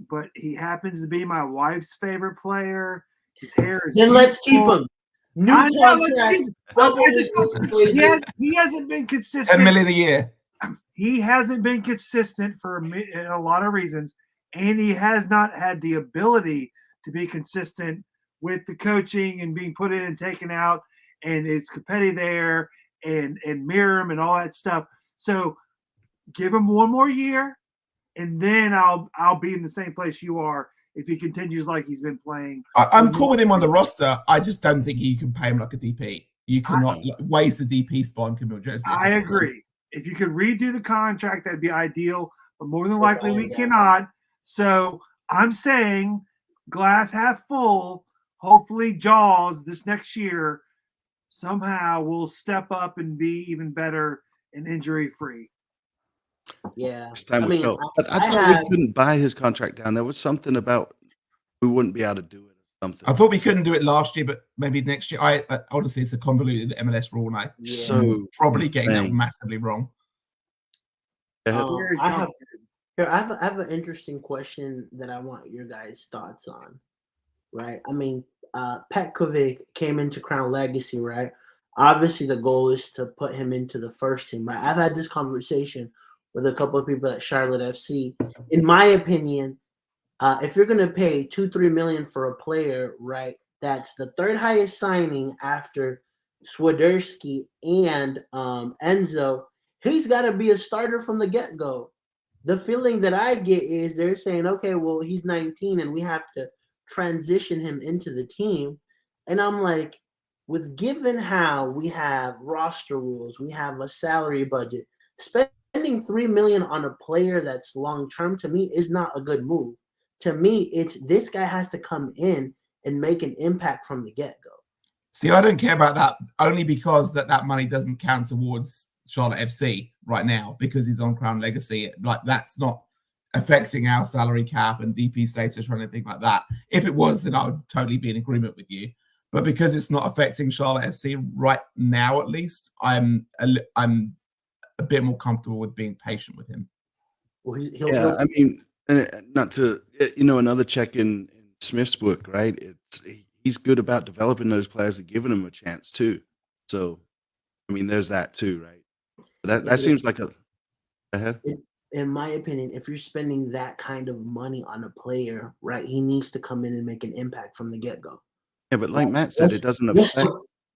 Speaker 1: but he happens to be my wife's favorite player. His hair is
Speaker 3: Then let's keep
Speaker 1: beautiful.
Speaker 3: him. New
Speaker 1: I know.
Speaker 3: contract.
Speaker 1: I just don't. He hasn't been
Speaker 4: 10
Speaker 1: consistent.
Speaker 4: million a year.
Speaker 1: He hasn't been consistent for a lot of reasons, and he has not had the ability to be consistent with the coaching and being put in and taken out, and it's Capetti there and Miram and all that stuff. So give him one more year, and then I'll be in the same place you are if he continues like he's been playing.
Speaker 4: I'm cool with him on the roster. I just don't think you can pay him like a DP. You cannot waste the DP spot on Camille Jersey.
Speaker 1: I agree. If you could redo the contract, that'd be ideal, but more than likely we cannot. So I'm saying glass half full. Hopefully Jaws this next year somehow will step up and be even better and injury free.
Speaker 3: Yeah.
Speaker 2: Time will tell. But I thought we couldn't buy his contract down. There was something about we wouldn't be able to do it or something.
Speaker 4: I thought we couldn't do it last year, but maybe next year. I honestly, it's a convoluted MLS rule, and I'm probably getting that massively wrong.
Speaker 3: I have an interesting question that I want your guys' thoughts on. Right? I mean, Petkovic came into Crown Legacy, right? Obviously, the goal is to put him into the first team, right? I've had this conversation with a couple of people at Charlotte FC. In my opinion, if you're going to pay $2-3 million for a player, right, that's the third highest signing after Swiderski and Enzo, he's got to be a starter from the get-go. The feeling that I get is they're saying, okay, well, he's 19 and we have to transition him into the team. And I'm like, given how we have roster rules, we have a salary budget, spending $3 million on a player that's long-term to me is not a good move. To me, it's this guy has to come in and make an impact from the get-go.
Speaker 4: See, I don't care about that only because that money doesn't count towards Charlotte FC right now because he's on Crown Legacy. Like, that's not affecting our salary cap and DP status or anything like that. If it was, then I would totally be in agreement with you. But because it's not affecting Charlotte FC right now, at least, I'm a bit more comfortable with being patient with him.
Speaker 3: Well,
Speaker 2: I mean, not to, another check in Smith's book, right? He's good about developing those players and giving them a chance too. So, I mean, there's that too, right? That seems like a. Go ahead.
Speaker 3: In my opinion, if you're spending that kind of money on a player, right, he needs to come in and make an impact from the get-go.
Speaker 2: Yeah, but like Matt said, it doesn't affect.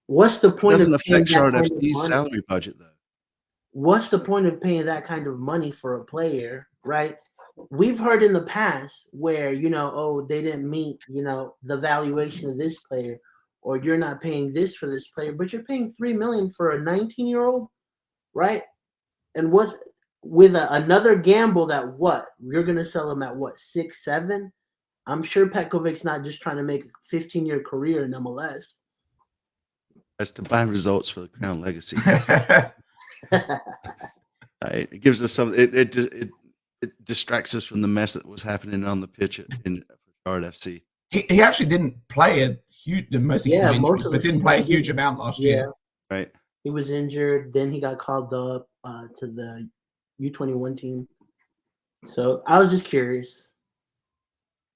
Speaker 3: What's the point?
Speaker 2: It doesn't affect Charlotte FC's salary budget, though.
Speaker 3: What's the point of paying that kind of money for a player, right? We've heard in the past where, they didn't meet, the valuation of this player, or you're not paying this for this player, but you're paying $3 million for a 19-year-old, right? And with another gamble that you're going to sell him at 6, 7? I'm sure Petkovic's not just trying to make a 15-year career in MLS.
Speaker 2: That's to buy results for the Crown Legacy. Right. It gives us some. It distracts us from the mess that was happening on the pitch in Charlotte FC.
Speaker 4: He actually didn't play a huge, but didn't play a huge amount last year.
Speaker 2: Right.
Speaker 3: He was injured. Then he got called up to the U21 team. So I was just curious.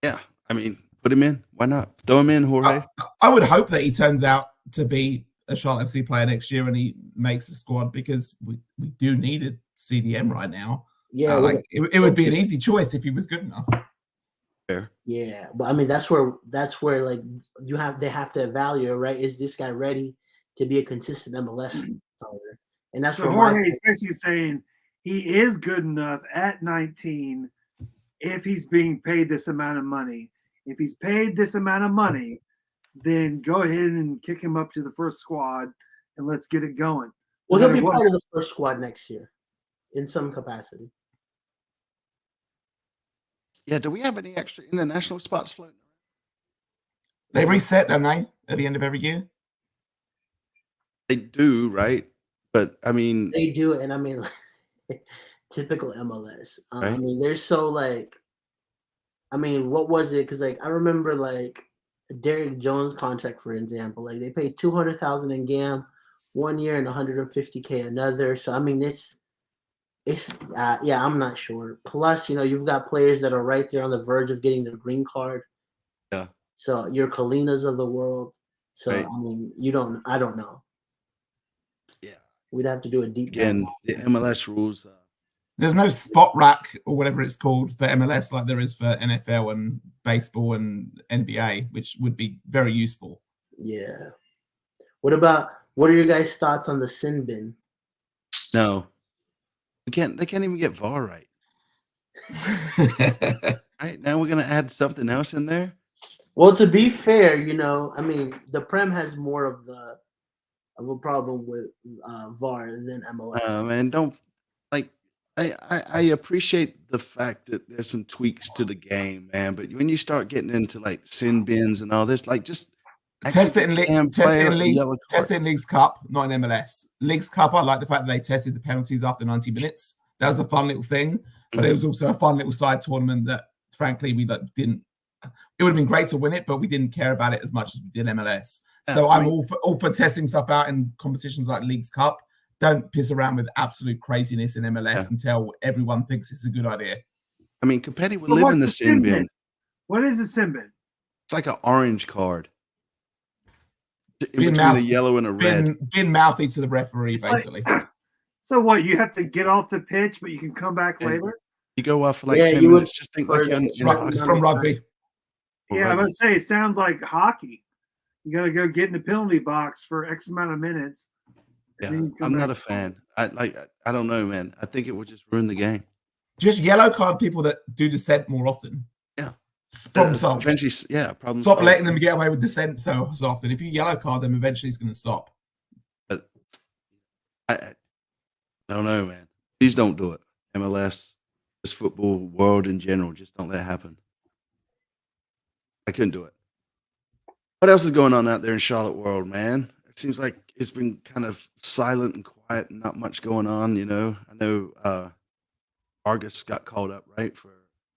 Speaker 2: Yeah, I mean, put him in. Why not? Throw him in, Jorge.
Speaker 4: I would hope that he turns out to be a Charlotte FC player next year and he makes the squad because we do need a CDM right now.
Speaker 3: Yeah,
Speaker 4: it would be an easy choice if he was good enough.
Speaker 2: Fair.
Speaker 3: Yeah, but I mean that's where like they have to evaluate, right? Is this guy ready to be a consistent MLS player? And that's
Speaker 1: so Jorge is basically saying he is good enough at 19 if he's being paid this amount of money. If he's paid this amount of money, then go ahead and kick him up to the first squad and let's get it going.
Speaker 3: Well, he'll be part of the first squad next year in some capacity.
Speaker 2: Yeah, do we have any extra international spots floating?
Speaker 4: They reset, don't they, at the end of every year?
Speaker 2: They do, right? But, I mean...
Speaker 3: They do, and I mean, typical MLS.
Speaker 2: Right?
Speaker 3: I mean, they're so, what was it? Because, I remember, Derek Jones' contract, for example. They paid $200,000 in GAM 1 year and $150K another. So, I mean, It's yeah, I'm not sure. Plus, you've got players that are right there on the verge of getting their green card.
Speaker 2: Yeah,
Speaker 3: So your Kalinas of the world. So
Speaker 2: right.
Speaker 3: I mean, I don't know.
Speaker 2: Yeah.
Speaker 3: We'd have to do a deep dive.
Speaker 2: Again, the MLS rules.
Speaker 4: There's no spot rack or whatever it's called for MLS like there is for NFL and baseball and NBA, which would be very useful.
Speaker 3: Yeah. What are your guys' thoughts on the sin bin?
Speaker 2: No, they can't even get VAR right. Right now, we're gonna add something else in there.
Speaker 3: Well, to be fair, I mean, the Prem has more of a problem with VAR than MLS.
Speaker 2: Man, don't like. I appreciate the fact that there's some tweaks to the game, man. But when you start getting into like sin bins and all this, like just
Speaker 4: Test it in leagues.
Speaker 2: yellow
Speaker 4: Test
Speaker 2: card.
Speaker 4: it in Leagues Cup, not in MLS. Leagues Cup, I like the fact that they tested the penalties after 90 minutes. That was a fun little thing, but it was also a fun little side tournament that, frankly, we didn't. It would have been great to win it, but we didn't care about it as much as we did MLS. So I'm all for testing stuff out in competitions like Leagues Cup. Don't piss around with absolute craziness in MLS until everyone thinks it's a good idea.
Speaker 2: I mean, Capetti would live in the sin bin.
Speaker 1: What is the sin bin?
Speaker 2: It's like an orange card.
Speaker 4: Being
Speaker 2: between a yellow and a red.
Speaker 4: Being mouthy to the referee,
Speaker 1: It's
Speaker 4: basically.
Speaker 1: So what? You have to get off the pitch, but you can come back later.
Speaker 2: You go off for like 10 minutes. Just think like you're
Speaker 4: it's from rugby.
Speaker 1: Yeah, I was say it sounds like hockey. You got to go get in the penalty box for X amount of minutes.
Speaker 2: Yeah, I'm not a fan. I don't know, man. I think it would just ruin the game.
Speaker 4: Just yellow card people that do dissent more often.
Speaker 2: Yeah.
Speaker 4: Problem solved.
Speaker 2: Eventually, yeah, problem
Speaker 4: Stop
Speaker 2: solved.
Speaker 4: letting them get away with dissent so often. If you yellow card them, eventually it's going to stop.
Speaker 2: But I don't know, man. Please don't do it. MLS, this football world in general, just don't let it happen. I couldn't do it. What else is going on out there in Charlotte world, man? It seems like it's been kind of silent and quiet and not much going on, I know Vargas got called up, right, for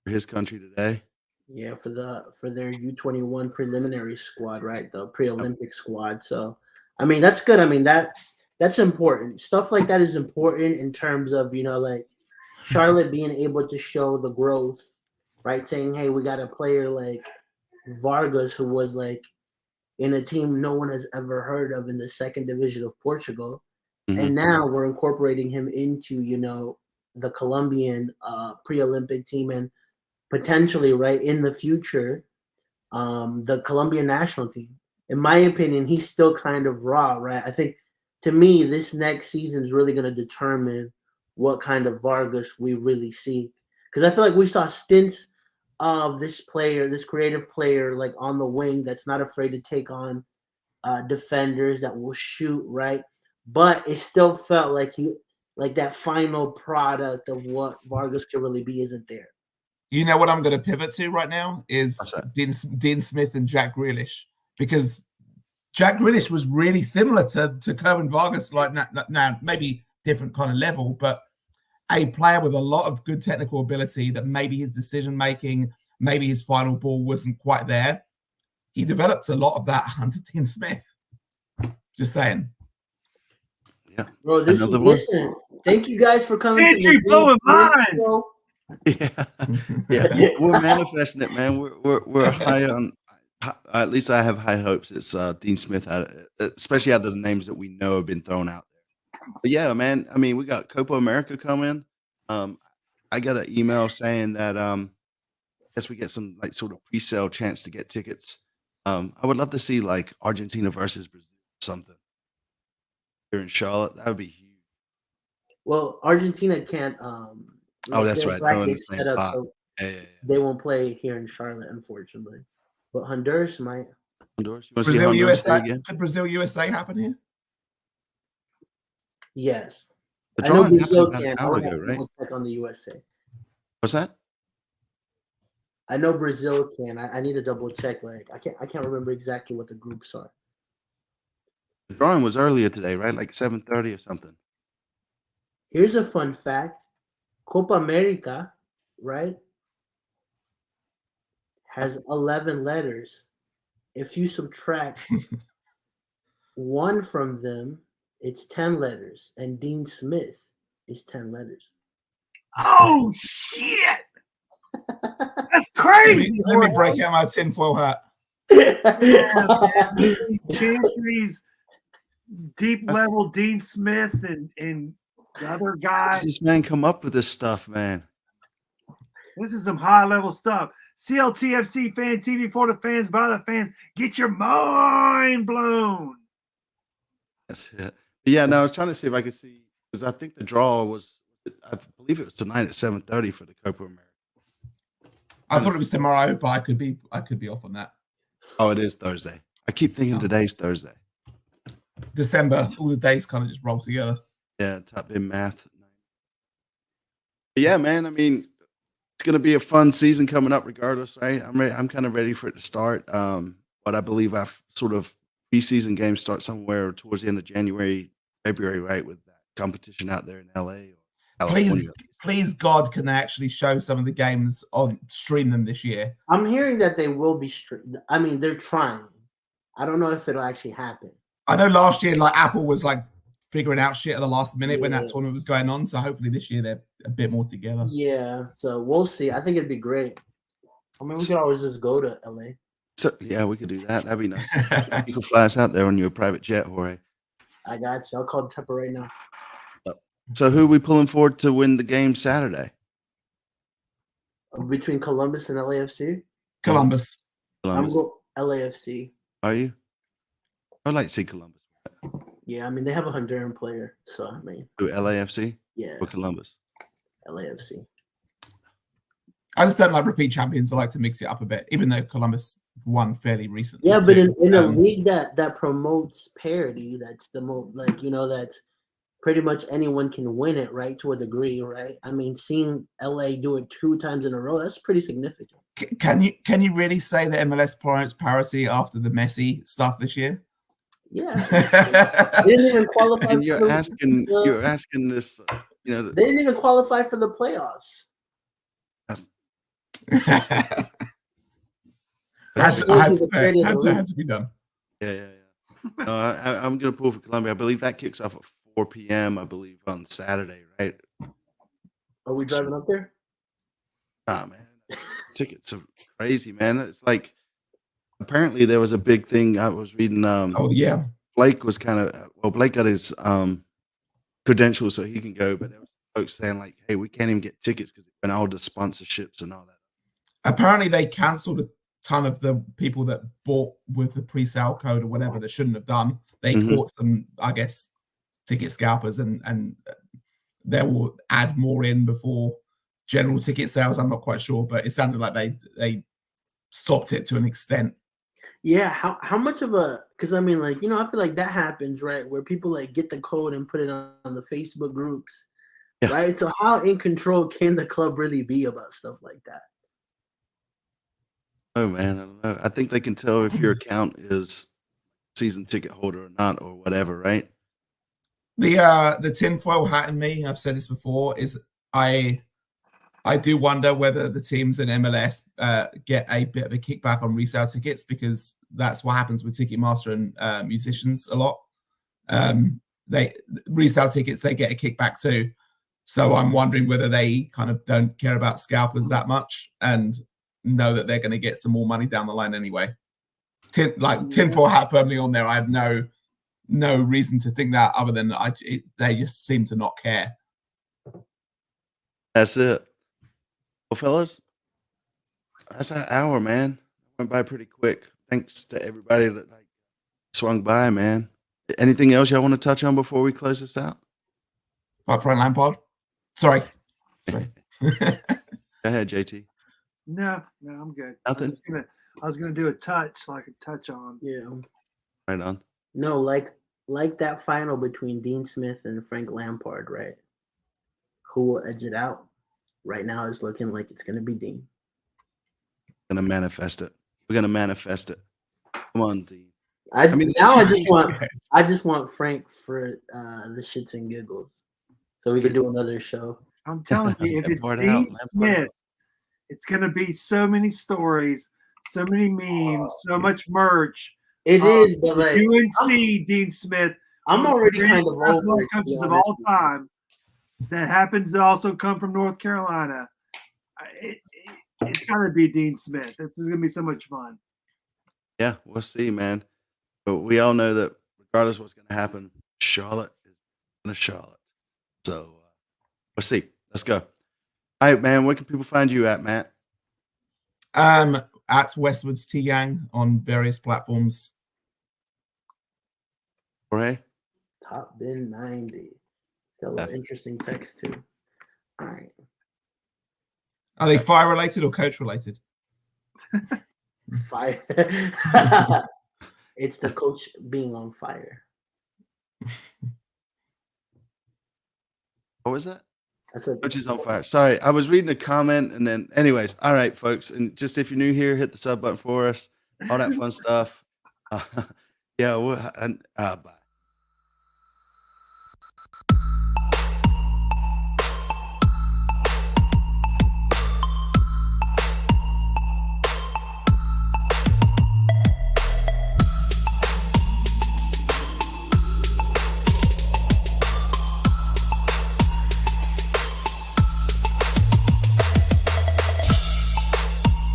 Speaker 2: his country today.
Speaker 3: Yeah, for their U21 preliminary squad, right? The pre-Olympic squad. So, I mean, that's good. I mean, that's important. Stuff like that is important in terms of, like Charlotte being able to show the growth, right? Saying, hey, we got a player like Vargas who was like in a team no one has ever heard of in the second division of Portugal. And now we're incorporating him into, the Colombian pre-Olympic team and potentially, right, in the future, the Colombian national team. In my opinion, he's still kind of raw, right? I think, to me, this next season is really going to determine what kind of Vargas we really see. Because I feel like we saw stints of this player, this creative player, like on the wing that's not afraid to take on defenders that will shoot, right? But it still felt like that final product of what Vargas could really be isn't there.
Speaker 4: You know what I'm going to pivot to right now is Dean Smith and Jack Grealish, because Jack Grealish was really similar to Kerwin Vargas, like now maybe different kind of level, but a player with a lot of good technical ability that maybe his decision making, maybe his final ball wasn't quite there. He developed a lot of that under Dean Smith. Just saying.
Speaker 2: Yeah.
Speaker 3: Bro, listen, thank you guys for coming.
Speaker 1: Andrew blowing mine.
Speaker 2: Yeah. We're manifesting it, man. We're high on. At least I have high hopes. It's Dean Smith, especially out of the names that we know have been thrown out there. But yeah, man. I mean, we got Copa America coming. I got an email saying that I guess we get some like sort of pre-sale chance to get tickets. I would love to see like Argentina versus Brazil or something here in Charlotte. That would be huge.
Speaker 3: Well, Argentina can't.
Speaker 2: That's right.
Speaker 3: Set up, so they won't play here in Charlotte, unfortunately. But Honduras might.
Speaker 2: Honduras. You
Speaker 4: want to see Honduras USA again? Could Brazil USA happen here?
Speaker 3: Yes. I know Brazil can. I would have to check on the USA.
Speaker 2: What's that?
Speaker 3: I know Brazil can. I need to double check. Like I can't remember exactly what the groups are.
Speaker 2: The drawing was earlier today, right? Like 7:30 or something.
Speaker 3: Here's a fun fact. Copa America, right, has 11 letters. If you subtract one from them, it's 10 letters. And Dean Smith is 10 letters.
Speaker 1: Oh shit! That's crazy.
Speaker 4: Let me break out my tinfoil hat.
Speaker 1: Chantry's deep level Dean Smith and the other
Speaker 2: How
Speaker 1: guy.
Speaker 2: does this man come up with this stuff, man?
Speaker 1: This is some high level stuff. CLTFC fan TV for the fans, by the fans. Get your mind blown.
Speaker 2: That's it. But yeah, no, I was trying to see if I could see because I think the draw was, I believe it was tonight at 7:30 for the Copa America.
Speaker 4: I thought it was tomorrow, but I could be off on that.
Speaker 2: Oh, it is Thursday. I keep thinking today's Thursday.
Speaker 4: December, all the days kind of just roll together.
Speaker 2: Yeah, top in math. But yeah, man. I mean, it's gonna be a fun season coming up, regardless, right? I'm ready. I'm kind of ready for it to start. But I believe I've sort of preseason games start somewhere towards the end of January, February, right? With that competition out there in LA or California.
Speaker 4: Please, God, can they actually show some of the games on stream them this year?
Speaker 3: I'm hearing that they will be I mean, they're trying. I don't know if it'll actually happen.
Speaker 4: I know last year, like Apple was like figuring out shit at the last minute when that tournament was going on. So hopefully this year they're a bit more together.
Speaker 3: Yeah, so we'll see. I think it'd be great. I mean, we could always just go to LA.
Speaker 2: So yeah, we could do that. That'd be nice. You can fly us out there on your private jet, Jorge.
Speaker 3: I got you. I'll call Tepper right now.
Speaker 2: So who are we pulling forward to win the game Saturday?
Speaker 3: Between Columbus and LAFC?
Speaker 4: Columbus.
Speaker 3: I'm going LAFC.
Speaker 2: Are you? I'd like to see Columbus.
Speaker 3: Yeah, I mean, they have a Honduran player. So, I mean.
Speaker 2: Do LAFC?
Speaker 3: Yeah.
Speaker 2: Or Columbus?
Speaker 3: LAFC.
Speaker 4: I just don't like repeat champions. I like to mix it up a bit, even though Columbus won fairly recently.
Speaker 3: Yeah, but in a league that promotes parity, that's the most, like, you know, that's pretty much anyone can win it, right, to a degree, right? I mean, seeing LA do it 2 times in a row, that's pretty significant.
Speaker 4: Can you really say that MLS promotes parity after the Messi stuff this year?
Speaker 3: Yeah. They didn't even qualify.
Speaker 2: And you're asking this, you know.
Speaker 3: They didn't even qualify for the playoffs.
Speaker 4: Had to be done.
Speaker 2: Yeah. No, I'm going to pull for Colombia. I believe that kicks off at 4 p.m., I believe, on Saturday, right?
Speaker 3: Are we driving up there?
Speaker 2: Ah, man. Tickets are crazy, man. It's like, apparently there was a big thing I was reading. Blake was Blake got his credentials so he can go, but there was folks saying like, hey, we can't even get tickets because it went all the sponsorships and all that.
Speaker 4: Apparently they cancelled a ton of the people that bought with the pre-sale code or whatever that shouldn't have done. They caught some, I guess, ticket scalpers and they will add more in before general ticket sales. I'm not quite sure, but it sounded like they stopped it to an extent.
Speaker 3: Yeah, how much of a, because I mean, like, you know, I feel like that happens, right, where people like get the code and put it on the Facebook groups, right? So how in control can the club really be about stuff like that?
Speaker 2: Oh man, I don't know. I think they can tell if your account is season ticket holder or not, or whatever, right?
Speaker 4: The tinfoil hat in me, I've said this before, is I do wonder whether the teams in MLS get a bit of a kickback on resale tickets, because that's what happens with Ticketmaster and musicians a lot. They resale tickets, they get a kickback too. So I'm wondering whether they kind of don't care about scalpers that much and know that they're going to get some more money down the line anyway. Tinfoil hat firmly on there. I have no reason to think that other than they just seem to not care.
Speaker 2: That's it. Well, fellas, that's an hour, man. Went by pretty quick. Thanks to everybody that swung by, man. Anything else y'all want to touch on before we close this out?
Speaker 4: About Frank Lampard? Sorry.
Speaker 2: Go ahead, JT.
Speaker 1: No, I'm good.
Speaker 2: Nothing.
Speaker 1: I was gonna do a touch on.
Speaker 3: Yeah.
Speaker 2: Right on.
Speaker 3: No, like that final between Dean Smith and Frank Lampard, right? Who will edge it out? Right now, it's looking like it's gonna be Dean.
Speaker 2: We're gonna manifest it. Come on, Dean.
Speaker 3: I just want Frank for the shits and giggles, so we can do another show.
Speaker 1: I'm telling you, if it's Dean Smith, it's gonna be so many stories, so many memes, so much merch.
Speaker 3: It is, but like
Speaker 1: UNC Dean Smith.
Speaker 3: I'm already kind of over
Speaker 1: coaches of all time. that happens to also come from North Carolina. It's got to be Dean Smith. This is going to be so much fun.
Speaker 2: Yeah, we'll see, man. But we all know that regardless of what's going to happen, Charlotte is going to Charlotte. So we'll see. Let's go. All right, man. Where can people find you at, Matt?
Speaker 4: At Westwards T Gang on various platforms.
Speaker 2: Jorge?
Speaker 3: Top bin 90. It's got a lot of interesting text too. All right.
Speaker 4: Are they fire related or coach related?
Speaker 3: Fire. It's the coach being on fire.
Speaker 2: What was that?
Speaker 3: I said
Speaker 2: Coach is on fire. Sorry, I was reading a comment and then, anyways, all right, folks. And just if you're new here, hit the sub button for us. All that fun stuff. Yeah, bye.